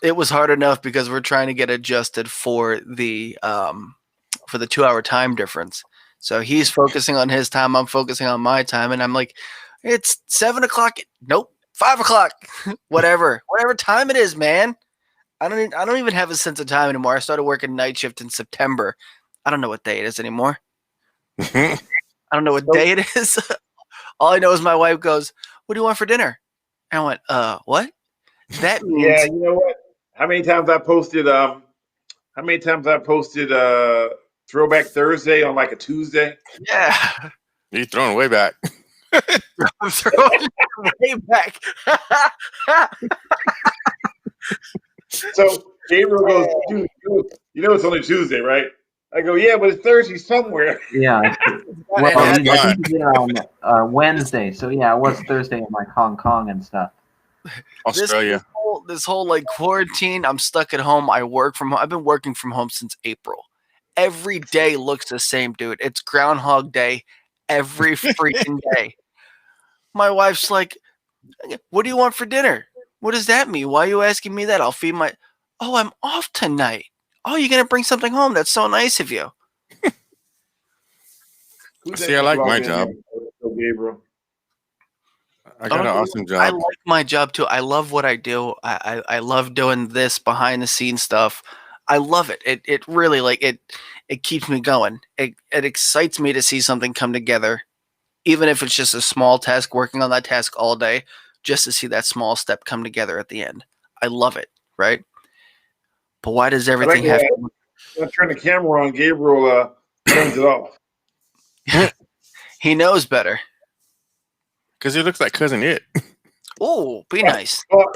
it was hard enough because we're trying to get adjusted for the 2-hour time difference. So he's focusing on his time, I'm focusing on my time, and I'm like, it's 7 o'clock. Nope, 5 o'clock. whatever time it is, man. I don't even have a sense of time anymore. I started working night shift in September. I don't know what day it is anymore. I don't know what day it is. All I know is my wife goes, "What do you want for dinner?" And I went, what? That means Yeah. You know what? How many times I posted Throwback Thursday on like a Tuesday. Yeah. You're throwing way back. I'm throwing it way back. So Gabriel goes, dude, you know it's only Tuesday, right? I go, yeah, but it's Thursday somewhere. Yeah. Well, And I that- think we did it on Wednesday, so yeah, it was Thursday in like Hong Kong and stuff. Australia. This whole like quarantine, I'm stuck at home. I work from home. I've been working from home since April. Every day looks the same, dude. It's Groundhog Day every freaking day. My wife's like, "What do you want for dinner?" What does that mean? Why are you asking me that? I'll feed my. Oh, I'm off tonight. Oh, you're gonna bring something home? That's so nice of you. Who's See, that I like log my in job. there? So Gabriel. I got an awesome I job. like my job too. I love what I do. I love doing this behind the scenes stuff. I love it. It really like it keeps me going. It excites me to see something come together, even if it's just a small task, working on that task all day, just to see that small step come together at the end. I love it, right? But why does everything have to When I turn the camera on, Gabriel turns it off. He knows better. Because he looks like Cousin It. Oh, be nice. Well,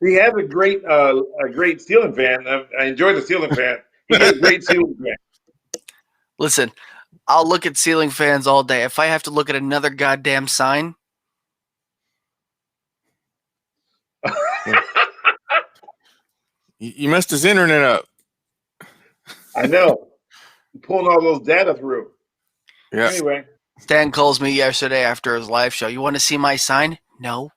he has a great ceiling fan. I enjoy the ceiling fan. He has a great ceiling fan. Listen, I'll look at ceiling fans all day. If I have to look at another goddamn sign, You messed his internet up. I know. Pulling all those data through. Yeah. Anyway. Stan calls me yesterday after his live show. You want to see my sign? No.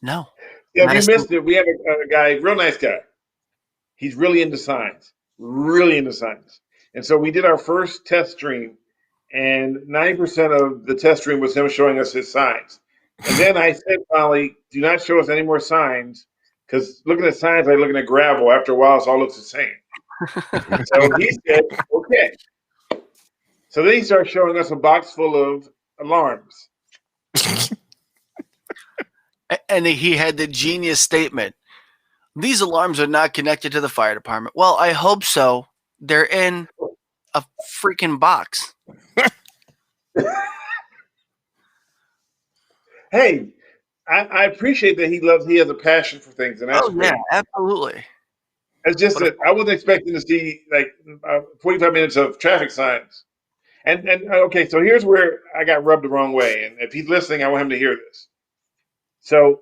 No. Yeah, Not if a you missed it, we have a guy, real nice guy. He's really into signs. Really into signs. And so we did our first test stream, and 90% of the test stream was him showing us his signs. And then I said, finally, do not show us any more signs, because looking at signs like looking at gravel, after a while, it all looks the same. So he said, okay. So then he started showing us a box full of alarms. And he had the genius statement. These alarms are not connected to the fire department. Well, I hope so. They're in a freaking box. Hey, I appreciate that he has a passion for things, and that's great. Yeah, absolutely. It's just that I wasn't expecting to see like 45 minutes of traffic signs. And okay, so here's where I got rubbed the wrong way. And if he's listening, I want him to hear this. So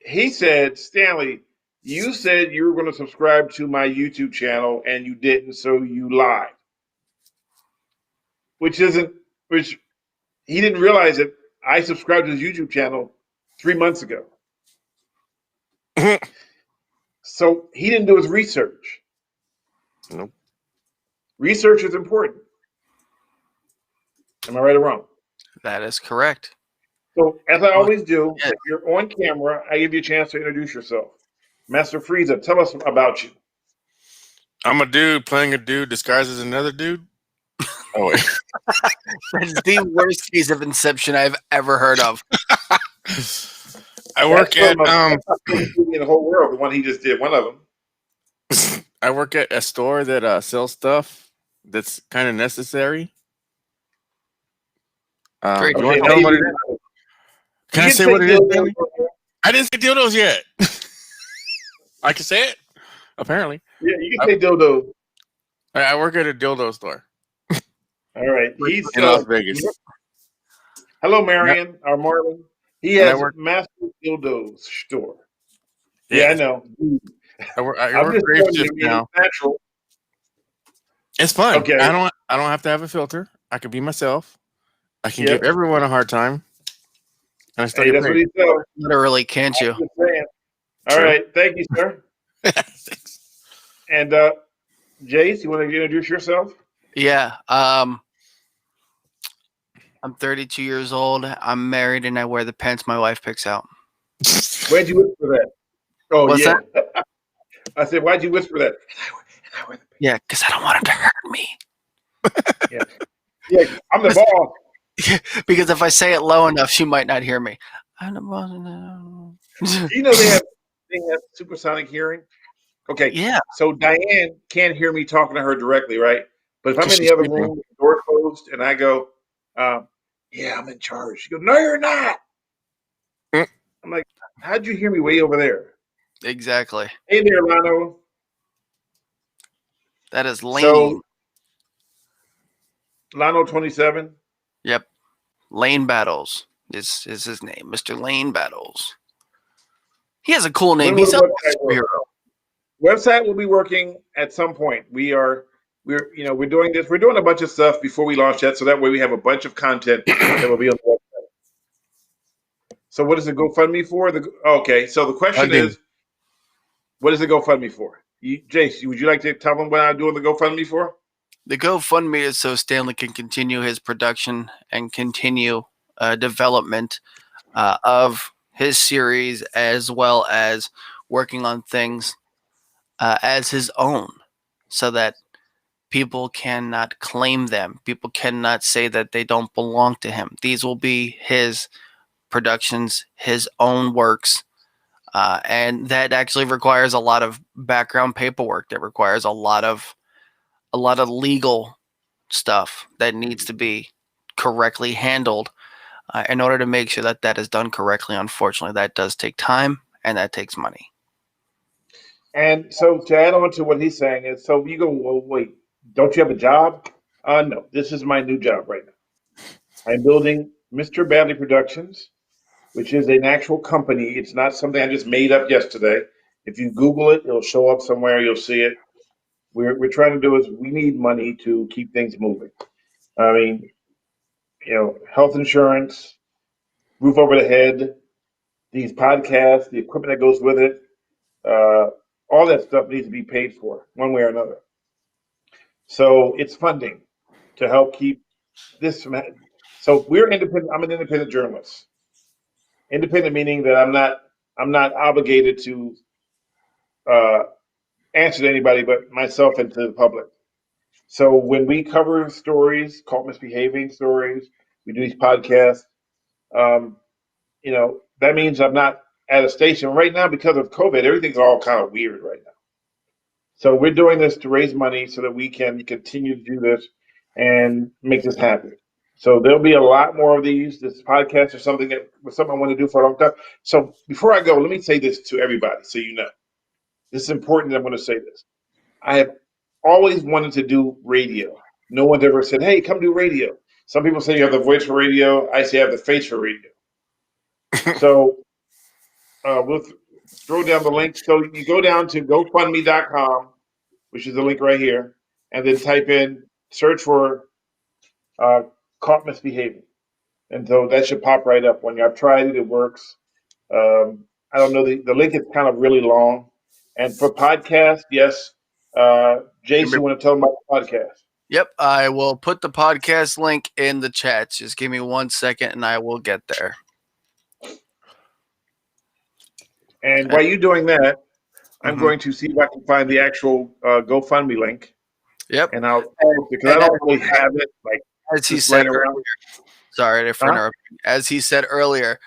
he said, Stanley, you said you were going to subscribe to my YouTube channel and you didn't, so you lied. Which he didn't realize that I subscribed to his YouTube channel 3 months ago. So he didn't do his research. Nope. Research is important. Am I right or wrong? That is correct. So, as I always do, if you're on camera, I give you a chance to introduce yourself. Master Frieza, tell us about you. I'm a dude playing a dude disguised as another dude. Oh, wait. That's the worst case of Inception I've ever heard of. I work at in the whole world, the one he just did, one of them. I work at a store that sells stuff that's kind of necessary. You want to know what it is? Can I say what it is, Billy? I didn't say dildos yet. I can say it, apparently. Yeah, you can say dildo. I work at a dildo store. All right. He's in Las Vegas. Hello, Marion or Marlon. He has a Master Dildo store. Yeah, I know. I work grave shift now. Natural. It's fun. Okay. I don't have to have a filter. I can be myself. I can give everyone a hard time. And I still get that's paid. what he said. Literally, can't you? All right. Thank you, sir. And Jace, you want to introduce yourself? Yeah. I'm 32 years old. I'm married and I wear the pants my wife picks out. Why'd you whisper that? Oh, What's yeah. That? I said, why'd you whisper that? Yeah, because I don't want him to hurt me. Yeah, I'm the boss. Because if I say it low enough, she might not hear me. I'm the boss. You know they have supersonic hearing? Okay, Yeah, so Diane can't hear me talking to her directly, right? But if I'm because in she's the other sleeping. room, the door closed, and I go, "Yeah, I'm in charge." She goes, "No, you're not." Mm. I'm like, "How'd you hear me way over there?" Exactly. Hey there, Lano. That is Laney. So Lano 27. Yep. Lane Battles is his name, Mr. Lane Battles. He has a cool name. When will He the sounds like website a work? superhero. Website will be working at some point. We're doing this. We're doing a bunch of stuff before we launch that, so that way we have a bunch of content that will be on the website. So what is the GoFundMe for? Okay. So the question Funding. is, what is the GoFundMe for? Jace, would you like to tell them what I'm doing the GoFundMe for? The GoFundMe is so Stanley can continue his production and continue development of his series, as well as working on things as his own, so that people cannot claim them. People cannot say that they don't belong to him. These will be his productions, his own works. And that actually requires a lot of background paperwork. That requires a lot of legal stuff that needs to be correctly handled in order to make sure that that is done correctly. Unfortunately, that does take time and that takes money. And so to add on to what he's saying is, so you go, well, wait, don't you have a job? No, this is my new job right now. I'm building Mr. Badley Productions, which is an actual company. It's not something I just made up yesterday. If you Google it, it'll show up somewhere. You'll see it. We're trying to do is we need money to keep things moving. I mean, health insurance, roof over the head, these podcasts, the equipment that goes with it, uh, all that stuff needs to be paid for one way or another. So it's funding to help keep this from. So we're independent. I'm an independent journalist. Independent meaning that I'm not obligated to uh, answer to anybody but myself and to the public. So when we cover stories, called misbehaving stories, we do these podcasts. Um, that means I'm not at a station right now because of COVID. Everything's all kind of weird right now. So we're doing this to raise money so that we can continue to do this and make this happen. So there'll be a lot more of these. This podcast is something that was something I want to do for a long time. So before I go, let me say this to everybody so you know. This is important that I'm going to say this. I have always wanted to do radio. No one's ever said, "Hey, come do radio." Some people say you have the voice for radio. I say I have the face for radio. So we'll throw down the link. So you go down to GoFundMe.com, which is the link right here, and then search for caught misbehaving. And so that should pop right up. When I've tried it, it works. I don't know, the link is kind of really long. And for podcast, yes, Jace, you want to tell them about the podcast? Yep, I will put the podcast link in the chat. Just give me 1 second and I will get there. And while you're doing that, I'm Mhm. going to see if I can find the actual GoFundMe link, Yep. and I'll because I don't really have it like As he just said laying around. earlier, sorry for Huh? interrupting. As he said earlier,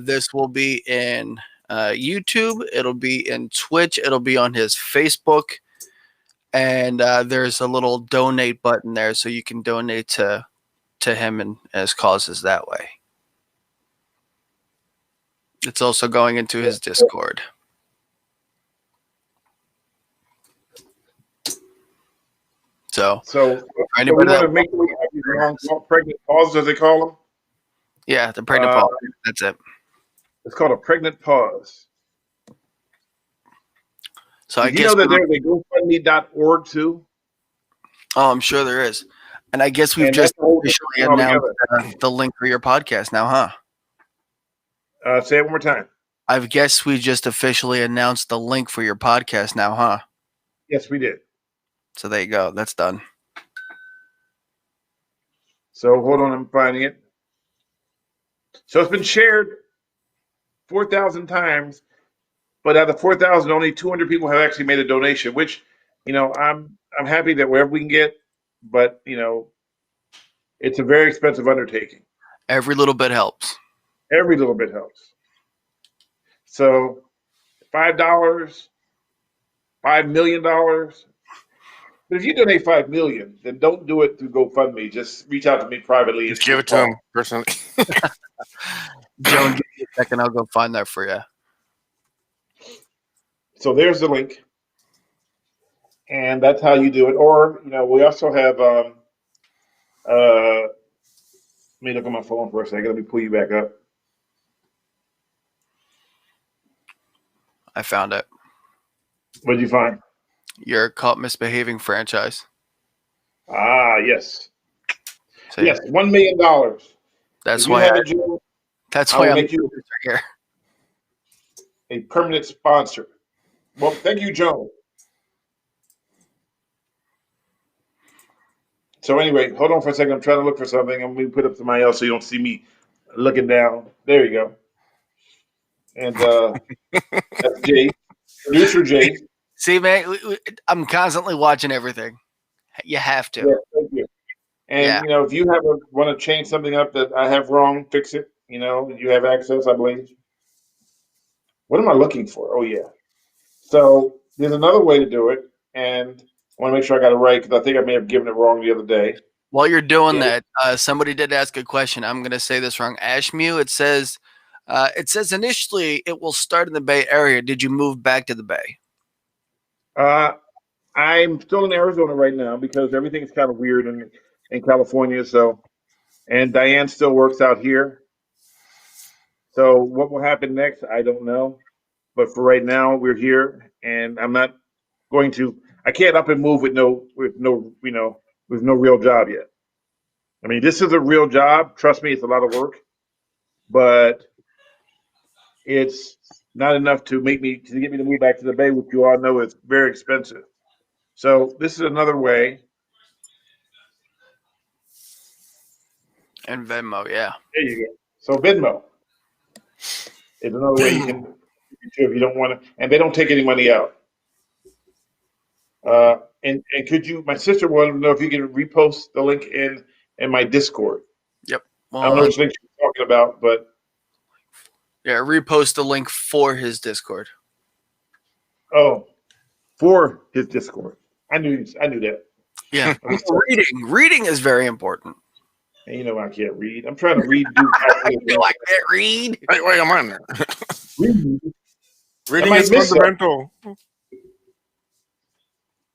this will be in YouTube. It'll be in Twitch. It'll be on his Facebook. And there's a little donate button there, so you can donate to him and his causes that way. It's also going into his Discord. So So for we anybody want to that make sure we have these long pregnant pauses, as they call them. yeah, the pregnant pause. That's it. It's called a pregnant pause. So I Did you guess know that there's a GoFundMe.org too? oh, I'm sure there is. And I guess we've And just that's a whole officially different thing announced altogether. the link for your podcast now, huh? Say it one more time. I guess we just officially announced the link for your podcast now, huh? Yes, we did. So there you go. That's done. So hold on, I'm finding it. So it's been shared 4,000 times, but out of 4,000, only 200 people have actually made a donation. Which, I'm happy that wherever we can get, but it's a very expensive undertaking. Every little bit helps. Every little bit helps. So $5, $5 million. But if you donate $5 million, then don't do it through GoFundMe. Just reach out to me privately. Just give it to him personally. Joan, give me a second. I'll go find that for you. So there's the link, and that's how you do it. Or we also have. Let me look at my phone for a second. Let me pull you back up. I found it. What did you find? Your Caught Misbehaving franchise. Ah, yes. See? Yes, $1 million. That's if you why. have it, Joe, That's I why will I'm make you here. a permanent sponsor. Well, thank you, Joe. So anyway, hold on for a second. I'm trying to look for something. I'm going to put up somebody else so you don't see me looking down. There you go. And that's Jay, producer Jay. See, man, I'm constantly watching everything. You have to. Yeah, thank you. And if you want to change something up that I have wrong, fix it. You have access, I believe. What am I looking for? Oh yeah. So there's another way to do it, and I want to make sure I got it right because I think I may have given it wrong the other day. While you're doing that, somebody did ask a question. I'm going to say this wrong. Ashmew, it says initially it will start in the Bay Area. Did you move back to the Bay? I'm still in Arizona right now because everything is kind of weird in California. So, and Diane still works out here. So what will happen next, I don't know. But for right now, we're here, and I'm not going to. I can't up and move with no real job yet. I mean, this is a real job. Trust me, it's a lot of work, but it's not enough to get me to move back to the Bay, which you all know is very expensive. So this is another way. And Venmo, yeah. There you go. So Venmo is another way you can, if you don't want to, and they don't take any money out. And could you? My sister wanted to know if you can repost the link in my Discord. Yep. Well, I don't know which link you're talking about, but yeah, repost the link for his Discord. oh, for his Discord. I knew that. Yeah. Reading is very important. And I can't read. I'm trying to read. I can't read. Wait, I'm on there. Reading I is might miss fundamental. I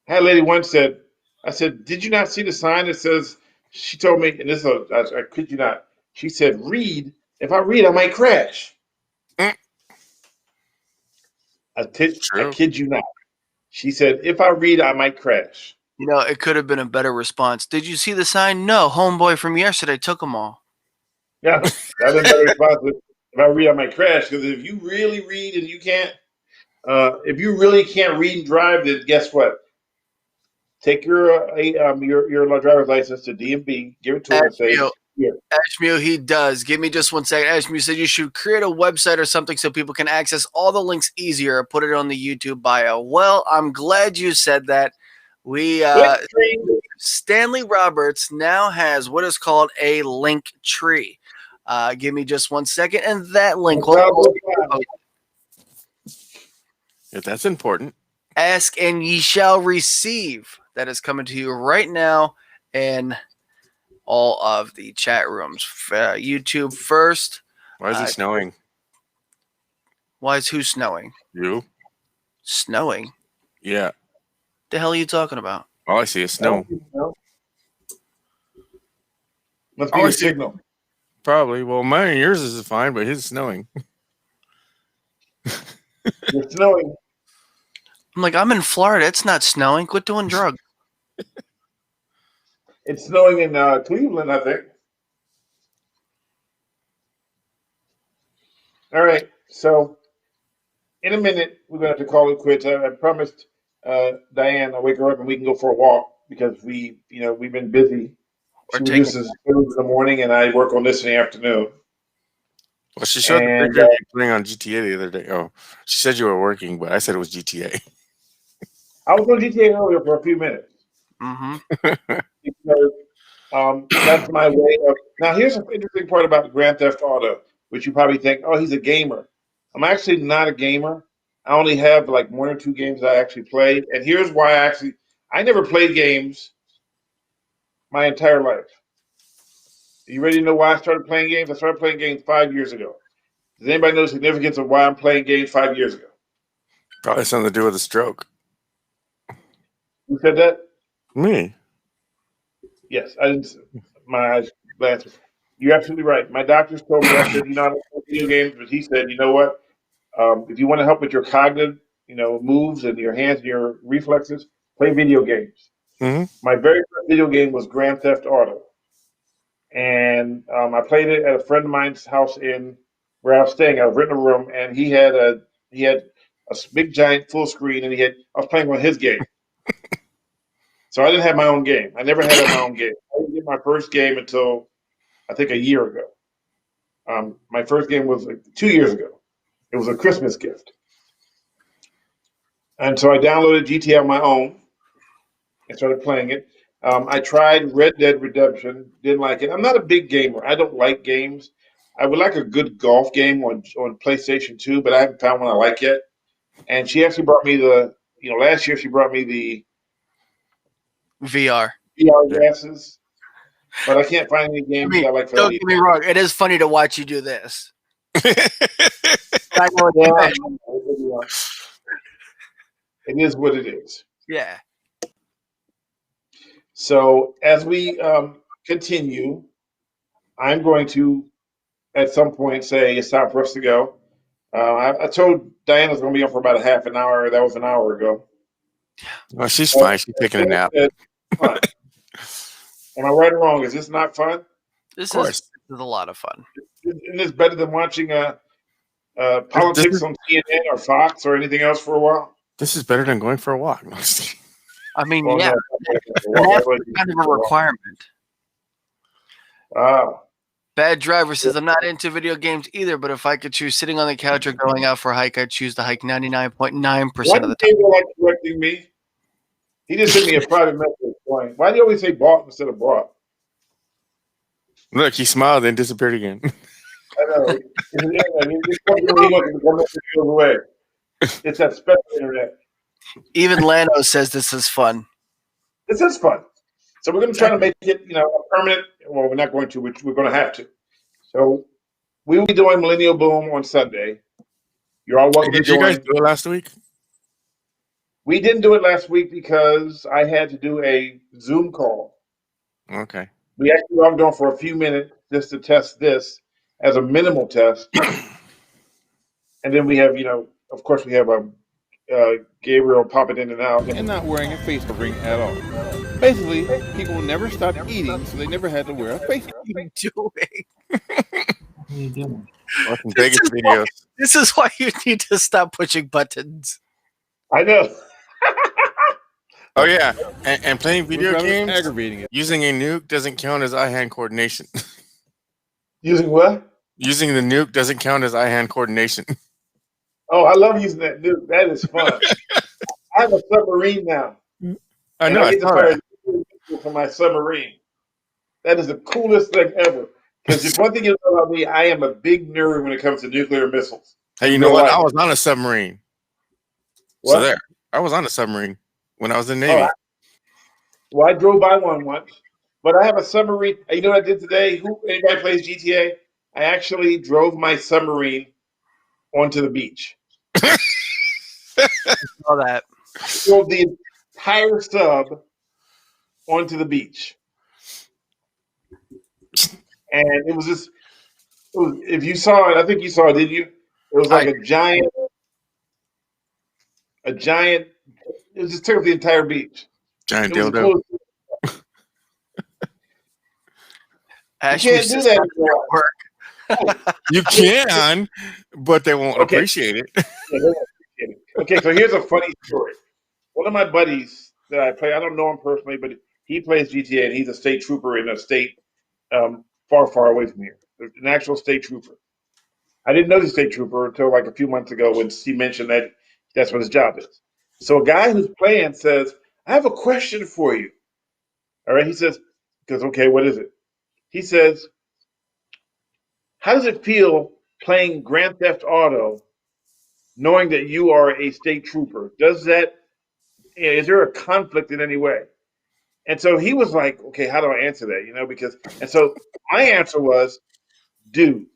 had a lady once said, I said, did you not see the sign that says, she told me, and this is, I kid you not, she said, read. If I read, I might crash. Mm. I kid you not. She said, if I read, I might crash. It could have been a better response. Did you see the sign? No, homeboy from yesterday took them all. Yeah, that's a better response. If I read, I might crash. Because if you really read and you can't, if you really can't read and drive, then guess what? Take your driver's license to DMV, give it to him, and say, "Here." Ashmew, he does. Give me just 1 second. Ashmew said you should create a website or something so people can access all the links easier. Put it on the YouTube bio. Well, I'm glad you said that. We Stanley Roberts now has what is called a link tree. Give me just 1 second, and that link will. If that's important. Ask and ye shall receive. That is coming to you right now in all of the chat rooms. YouTube first. Why is it snowing? Why is who snowing? You? Snowing? Yeah. The hell are you talking about? All I see is snow. Must be the signal. Probably. Well, mine and yours is fine, but his is snowing. It's snowing. I'm like, I'm in Florida. It's not snowing. Quit doing drugs. It's snowing in Cleveland, I think. All right. So in a minute, we're going to have to call it quits. I promised Diane I'll wake her up and we can go for a walk because we've been busy. She produces food in the morning and I work on this in the afternoon. Well, she showed the picture of you playing on GTA the other day. Oh, she said you were working, but I said it was GTA. I was on GTA earlier for a few minutes. Mm-hmm. Because that's my way of. Now, here's an interesting part about Grand Theft Auto, which you probably think, oh, he's a gamer. I'm actually not a gamer. I only have like 1 or 2 games I actually played, and here's why I never played games my entire life. Are you ready to know why I started playing games? I started playing games 5 years ago. Does anybody know the significance of why I'm playing games 5 years ago? Probably something to do with a stroke. Who said that? Me. Yes, I didn't. My eyes glanced. You're absolutely right. My doctors told me. I said, I don't play video games, but he said, you know what? If you want to help with your cognitive, moves and your hands and your reflexes, play video games. Hmm. My very first video game was Grand Theft Auto, and I played it at a friend of mine's house in where I was staying. I was renting a room, and he had a big giant full screen, and I was playing on his game. So I didn't have my own game. I never had my own game. I didn't get my first game until I think a year ago. My first game was like 2 years ago. It was a Christmas gift. And so I downloaded GTA on my own and started playing it. I tried Red Dead Redemption, didn't like it. I'm not a big gamer. I don't like games. I would like a good golf game on PlayStation 2, but I haven't found one I like yet. And she actually brought me last year she brought me the VR. VR glasses, but I can't find any I games mean, that I like for don't that get me either. wrong. It is funny to watch you do this. I know Yeah, it's it is what it is. yeah. So as we continue, I'm going to at some point say it's time for us to go. I told Diana's going to be on for about a half an hour. That was an hour ago. Well, she's fine. She's taking a nap. Fun. Am I right or wrong? Is this not fun? This Of is a lot of fun. Isn't this better than watching politics on CNN or Fox or anything else for a while? This is better than going for a walk. I mean, Well, yeah, no, that's kind of a requirement. Ah, Bad Driver says, I'm not into video games either, but if I could choose sitting on the couch or going out for a hike, I'd choose the hike 99.9% of the time. Why do you like correcting me? He just sent me a private message going, why do you always say bought instead of brought? Look, he smiled and disappeared again. I know. Away. It's that special internet. Even Lano says this is fun. This is fun. So we're going to try to make it, a permanent. Well, we're not going to. We're going to have to. So we will be doing Millennial Boom on Sunday. You're all welcome to Did you join. guys do it last week? We didn't do it last week because I had to do a Zoom call. Okay. We actually logged on for a few minutes just to test this as a minimal test. And then we have, of course, we have Gabriel popping in and out. And not wearing a face covering at all. Basically, people never stopped eating, so they never had to wear a face covering. Doing? What are you doing? Watching Vegas videos. This is why you need to stop pushing buttons. I know. Oh yeah, and playing video Rather games aggravating it. using a nuke doesn't count as eye-hand coordination. Using what? Using the nuke doesn't count as eye-hand coordination. Oh, I love using that. Dude, that is fun. I have a submarine now. I And know. I get to saw fire that. for my submarine. That is the coolest thing ever. Because if one thing you know about me, I am a big nerd when it comes to nuclear missiles. Hey, you know what? I was on a submarine. What? So there, I was on a submarine when I was in the Navy. Well, I drove by one once, but I have a submarine. You know what I did today? Anybody plays GTA? I actually drove my submarine onto the beach. I saw that. Drove the entire sub onto the beach, and it was just. If you saw it, I think you saw it, did you? It was like a giant. It just took up the entire beach. Giant It was dildo. cool. Ash, You can't do that anymore. work. You can, but they won't appreciate it. Yeah, they won't appreciate it. Okay, so here's a funny story. One of my buddies that I play, I don't know him personally, but he plays GTA and he's a state trooper in a state far, far away from here. An actual state trooper. I didn't know he's a state trooper until like a few months ago when he mentioned that that's what his job is. So a guy who's playing says, I have a question for you. All right, he says, okay, what is it? He says, how does it feel playing Grand Theft Auto knowing that you are a state trooper? Is there a conflict in any way? And so he was like, okay, how do I answer that? And so my answer was, dude,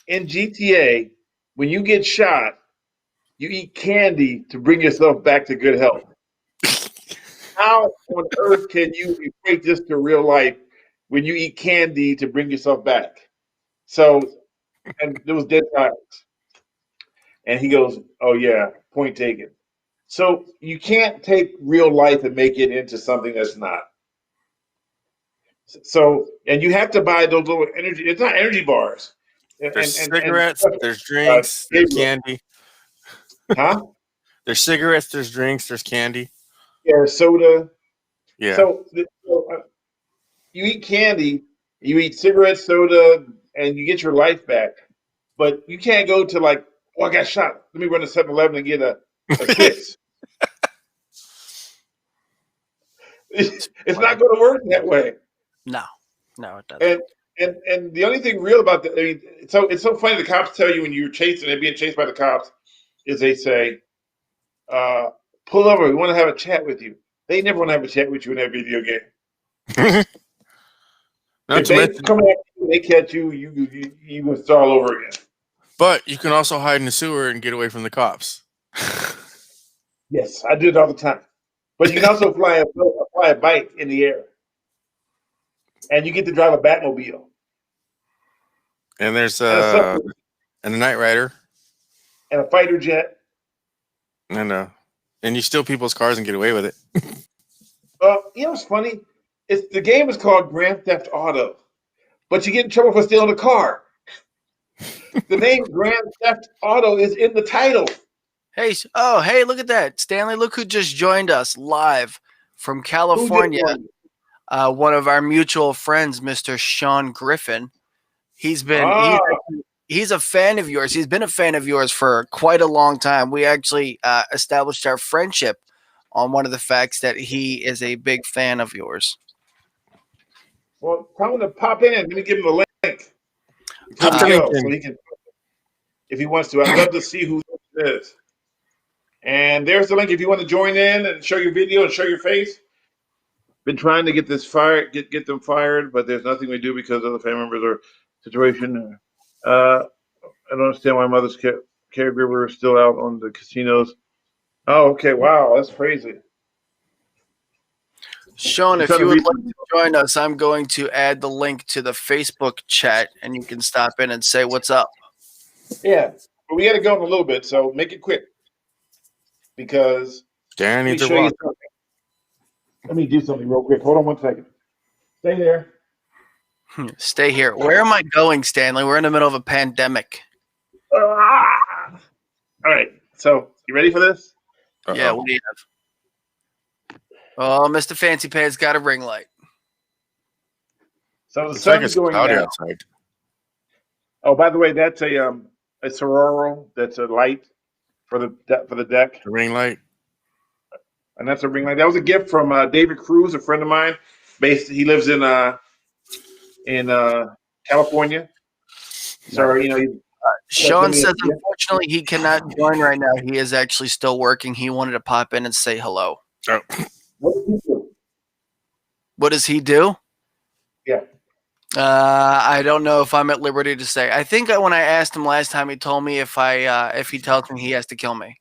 in GTA, when you get shot, you eat candy to bring yourself back to good health. How on earth can you equate this to real life when you eat candy to bring yourself back? So, and there was dead silence. And he goes, oh, yeah, point taken. So you can't take real life and make it into something that's not. So, and you have to buy those little energy, it's not energy bars. There's And cigarettes, there's drinks, there's Gabriel, candy. huh? There's cigarettes, there's drinks, there's candy. Yeah, soda. Yeah. So you eat candy, you eat cigarettes, soda, and you get your life back. But you can't go to like, oh, I got shot. Let me run to 7-Eleven and get a kiss. It's not going to work that way. No, it doesn't. And the only thing real about that, I mean, it's so funny. The cops tell you when you're chasing and being chased by the cops is they say, pull over. We want to have a chat with you. They never want to have a chat with you in that video game. Not If to they mention, come at you, they catch you, you will start all over again. but you can also hide in the sewer and get away from the cops. Yes, I do it all the time. But you can also fly a bike in the air, and you get to drive a Batmobile And there's and a subway and a Night Rider, and a fighter jet. and you steal people's cars and get away with it. You know what's funny? The game is called Grand Theft Auto, but you get in trouble for stealing a car. The name Grand Theft Auto is in the title. Hey, look at that. Stanley, look who just joined us live from California. One of our mutual friends, Mr. Sean Griffin. He's a fan of yours. He's been a fan of yours for quite a long time. We actually established our friendship on one of the facts that he is a big fan of yours. Well, tell him to pop in. Let me give him a link. Pop the link in. So he can, if he wants to. I'd love to see who this is. And there's the link if you want to join in and show your video and show your face. Been trying to get this fired, get them fired, but there's nothing we do because of the family members or situation. I don't understand why mother's caregiver is still out on the casinos. Oh, okay. Wow, that's crazy. Sean, if you would like to join us, I'm going to add the link to the Facebook chat, and you can stop in and say what's up. Yeah, but we got to go in a little bit, so make it quick. Because Darren let me needs a show you walk. something. Let me do something real quick. Hold on 1 second. Stay there. Stay here. Where am I going, Stanley? We're in the middle of a pandemic. All right. So, you ready for this? Uh-oh. Yeah, what do you have? Oh, Mr. Fancy Pants got a ring light. So the It's like sun's it's going cloudy down. outside. Oh, by the way, that's a sororo. That's a light for the deck, The ring light. and that's a ring light. That was a gift from David Cruz, a friend of mine. He lives in California. So Sean says, unfortunately, he cannot join right now. He is actually still working. He wanted to pop in and say hello. Oh. What did he do? What does he do? Yeah. I don't know if I'm at liberty to say. I think when I asked him last time, he told me if he tells me he has to kill me.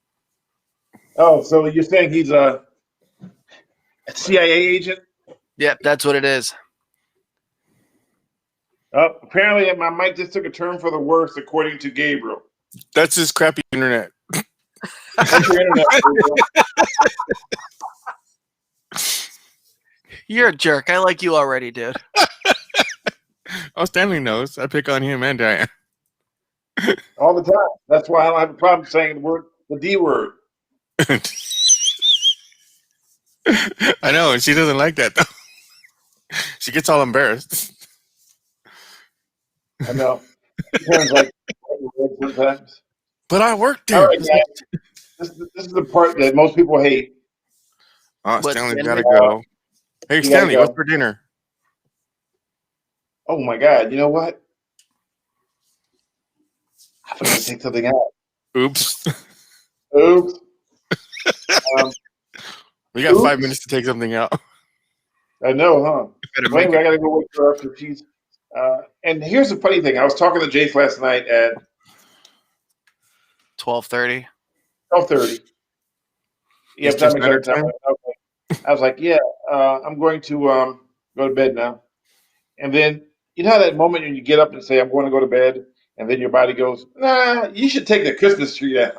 Oh, so you're saying he's a CIA agent? Yep, that's what it is. Apparently, my mic just took a turn for the worse, according to Gabriel. That's his crappy internet. That's your internet. Gabriel. You're a jerk. I like you already, dude. Oh, Stanley knows. I pick on him and Diane. All the time. That's why I don't have a problem saying the D word. I know, and she doesn't like that though. She gets all embarrassed. I know. It turns like sometimes. But I worked there. All right, guys. This is the part that most people hate. Oh, But Stanley's Stanley- gotta go. Hey, You gotta Stanley, go. what's for dinner? Oh my God! You know what? I forgot to take something out. Oops. Oops. We got 5 Oops. minutes to take something out. I know, huh? Better Well, make anyway, I it got to go wake her up. She's, and here's the funny thing. I was talking to Jace last night at 12:30. 12:30. Yeah, Eastern time Standard time. Time. I was like, yeah, I'm going to go to bed now. And then you know how that moment when you get up and say, I'm going to go to bed, and then your body goes, nah, you should take the Christmas tree down.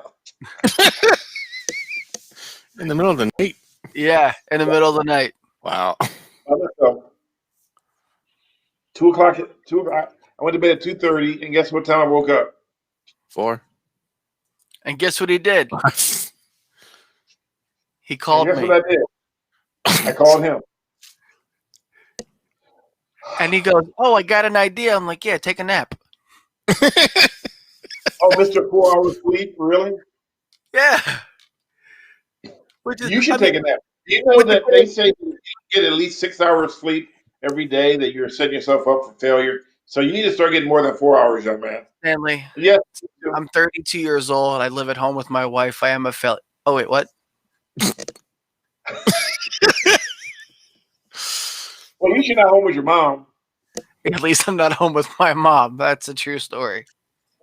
In the middle of the night. Yeah, in the middle of the night. Wow. So 2 o'clock. I went to bed at 2:30, and guess what time I woke up? 4. And guess what he did? He And called guess me. what I did? I called him. And he goes, "Oh, I got an idea." I'm like, "Yeah, take a nap." Oh, Mr. 4 hours sleep, really? Yeah. Which is, You should I mean, take a nap. Do you know with the that they say that you get at least 6 hours sleep every day, that you're setting yourself up for failure? So you need to start getting more than 4 hours, young man. Stanley, Yes. I'm 32 years old. I live at home with my wife. I am a failure. Oh wait, what? Well, you should not home with your mom At least I'm not home with my mom. That's a true story.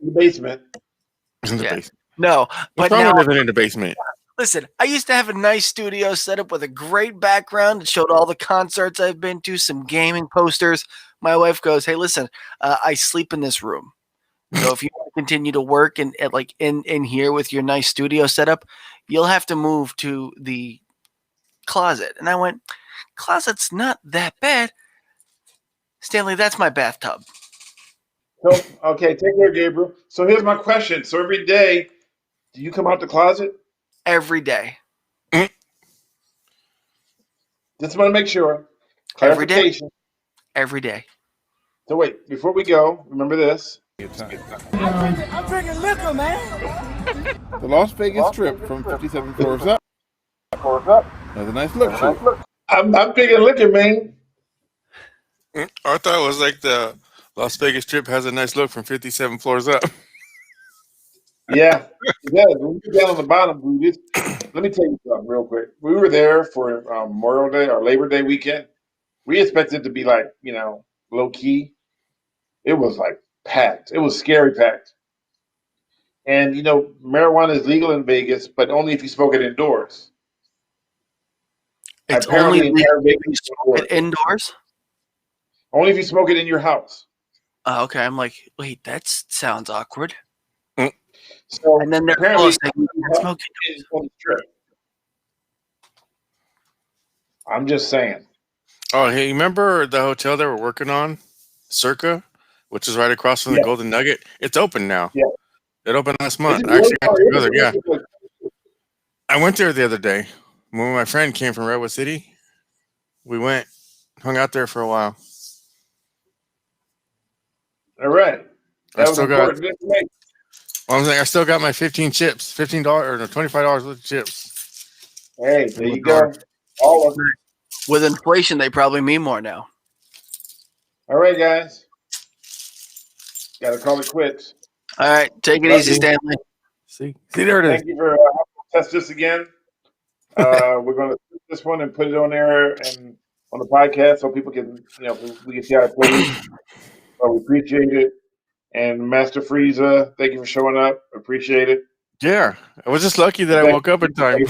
in the basement. In the Yeah. basement. No, What's but wrong now with living in the basement? listen. I used to have a nice studio set up with a great background. It showed all the concerts I've been to, some gaming posters. My wife goes, "Hey, listen, I sleep in this room. So if you want to continue to work in here with your nice studio setup, you'll have to move to the closet." And I went, "Closet's not that bad, Stanley. That's my bathtub." So, okay, take care, Gabriel. So here's my question. So every day, do you come out the closet? Every day. Just want to make sure. Every day. Clarification. Every day. So wait, before we go, remember this. I'm drinking liquor, man. The Las Vegas Strip from 57 floors up has a nice look to it. I'm picking liquor, man. I thought it was like the Las Vegas Strip has a nice look from 57 floors up. Yeah, it does. When you're down on the bottom, dude, let me tell you something real quick. We were there for Memorial Day or Labor Day weekend. We expected it to be like, low key. It was like packed. It was scary packed. And marijuana is legal in Vegas, but only if you smoke it indoors. It's Apparently, only the legal entire if Vegas you is smoke it indoors. indoors. Only if you smoke it in your house. Okay, I'm like, wait, that sounds awkward. So And then they're apparently, saying you can't smoke it. it's on the strip. I'm just saying. Oh, hey, you remember the hotel they were working on? Circa, which is right across from the Yeah, Golden Nugget? It's open now. yeah. It opened last Is month. it I really? actually got Oh, to it go was, there. Yeah. it was, I went there the other day when my friend came from Redwood City. We went, hung out there for a while. all right. I That was still got, important information. well, I'm saying I still got my 15 chips, $15 or no, $25 worth of chips. Hey, in there my you drawer. go. All of them. With inflation, they probably mean more now. All right, guys. Got to call it quits. All right, take it Love easy, you. Stanley. See, there it is. Thank you for test this again. We're going to put this one and put it on there and on the podcast so people can, we can see how it plays. We appreciate it. And Master Frieza, thank you for showing up. Appreciate it. Yeah, I was just lucky that And I thank woke up in time.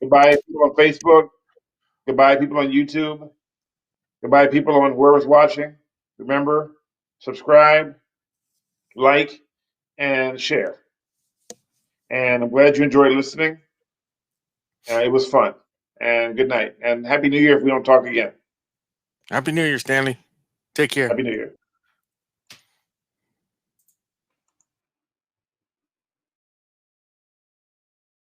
Goodbye, people on Facebook. Goodbye, people on YouTube. Goodbye, people on whoever's watching. Remember, subscribe, like, and share. And I'm glad you enjoyed listening. It was fun. And good night. And Happy New Year if we don't talk again. Happy New Year, Stanley. Take care. Happy New Year.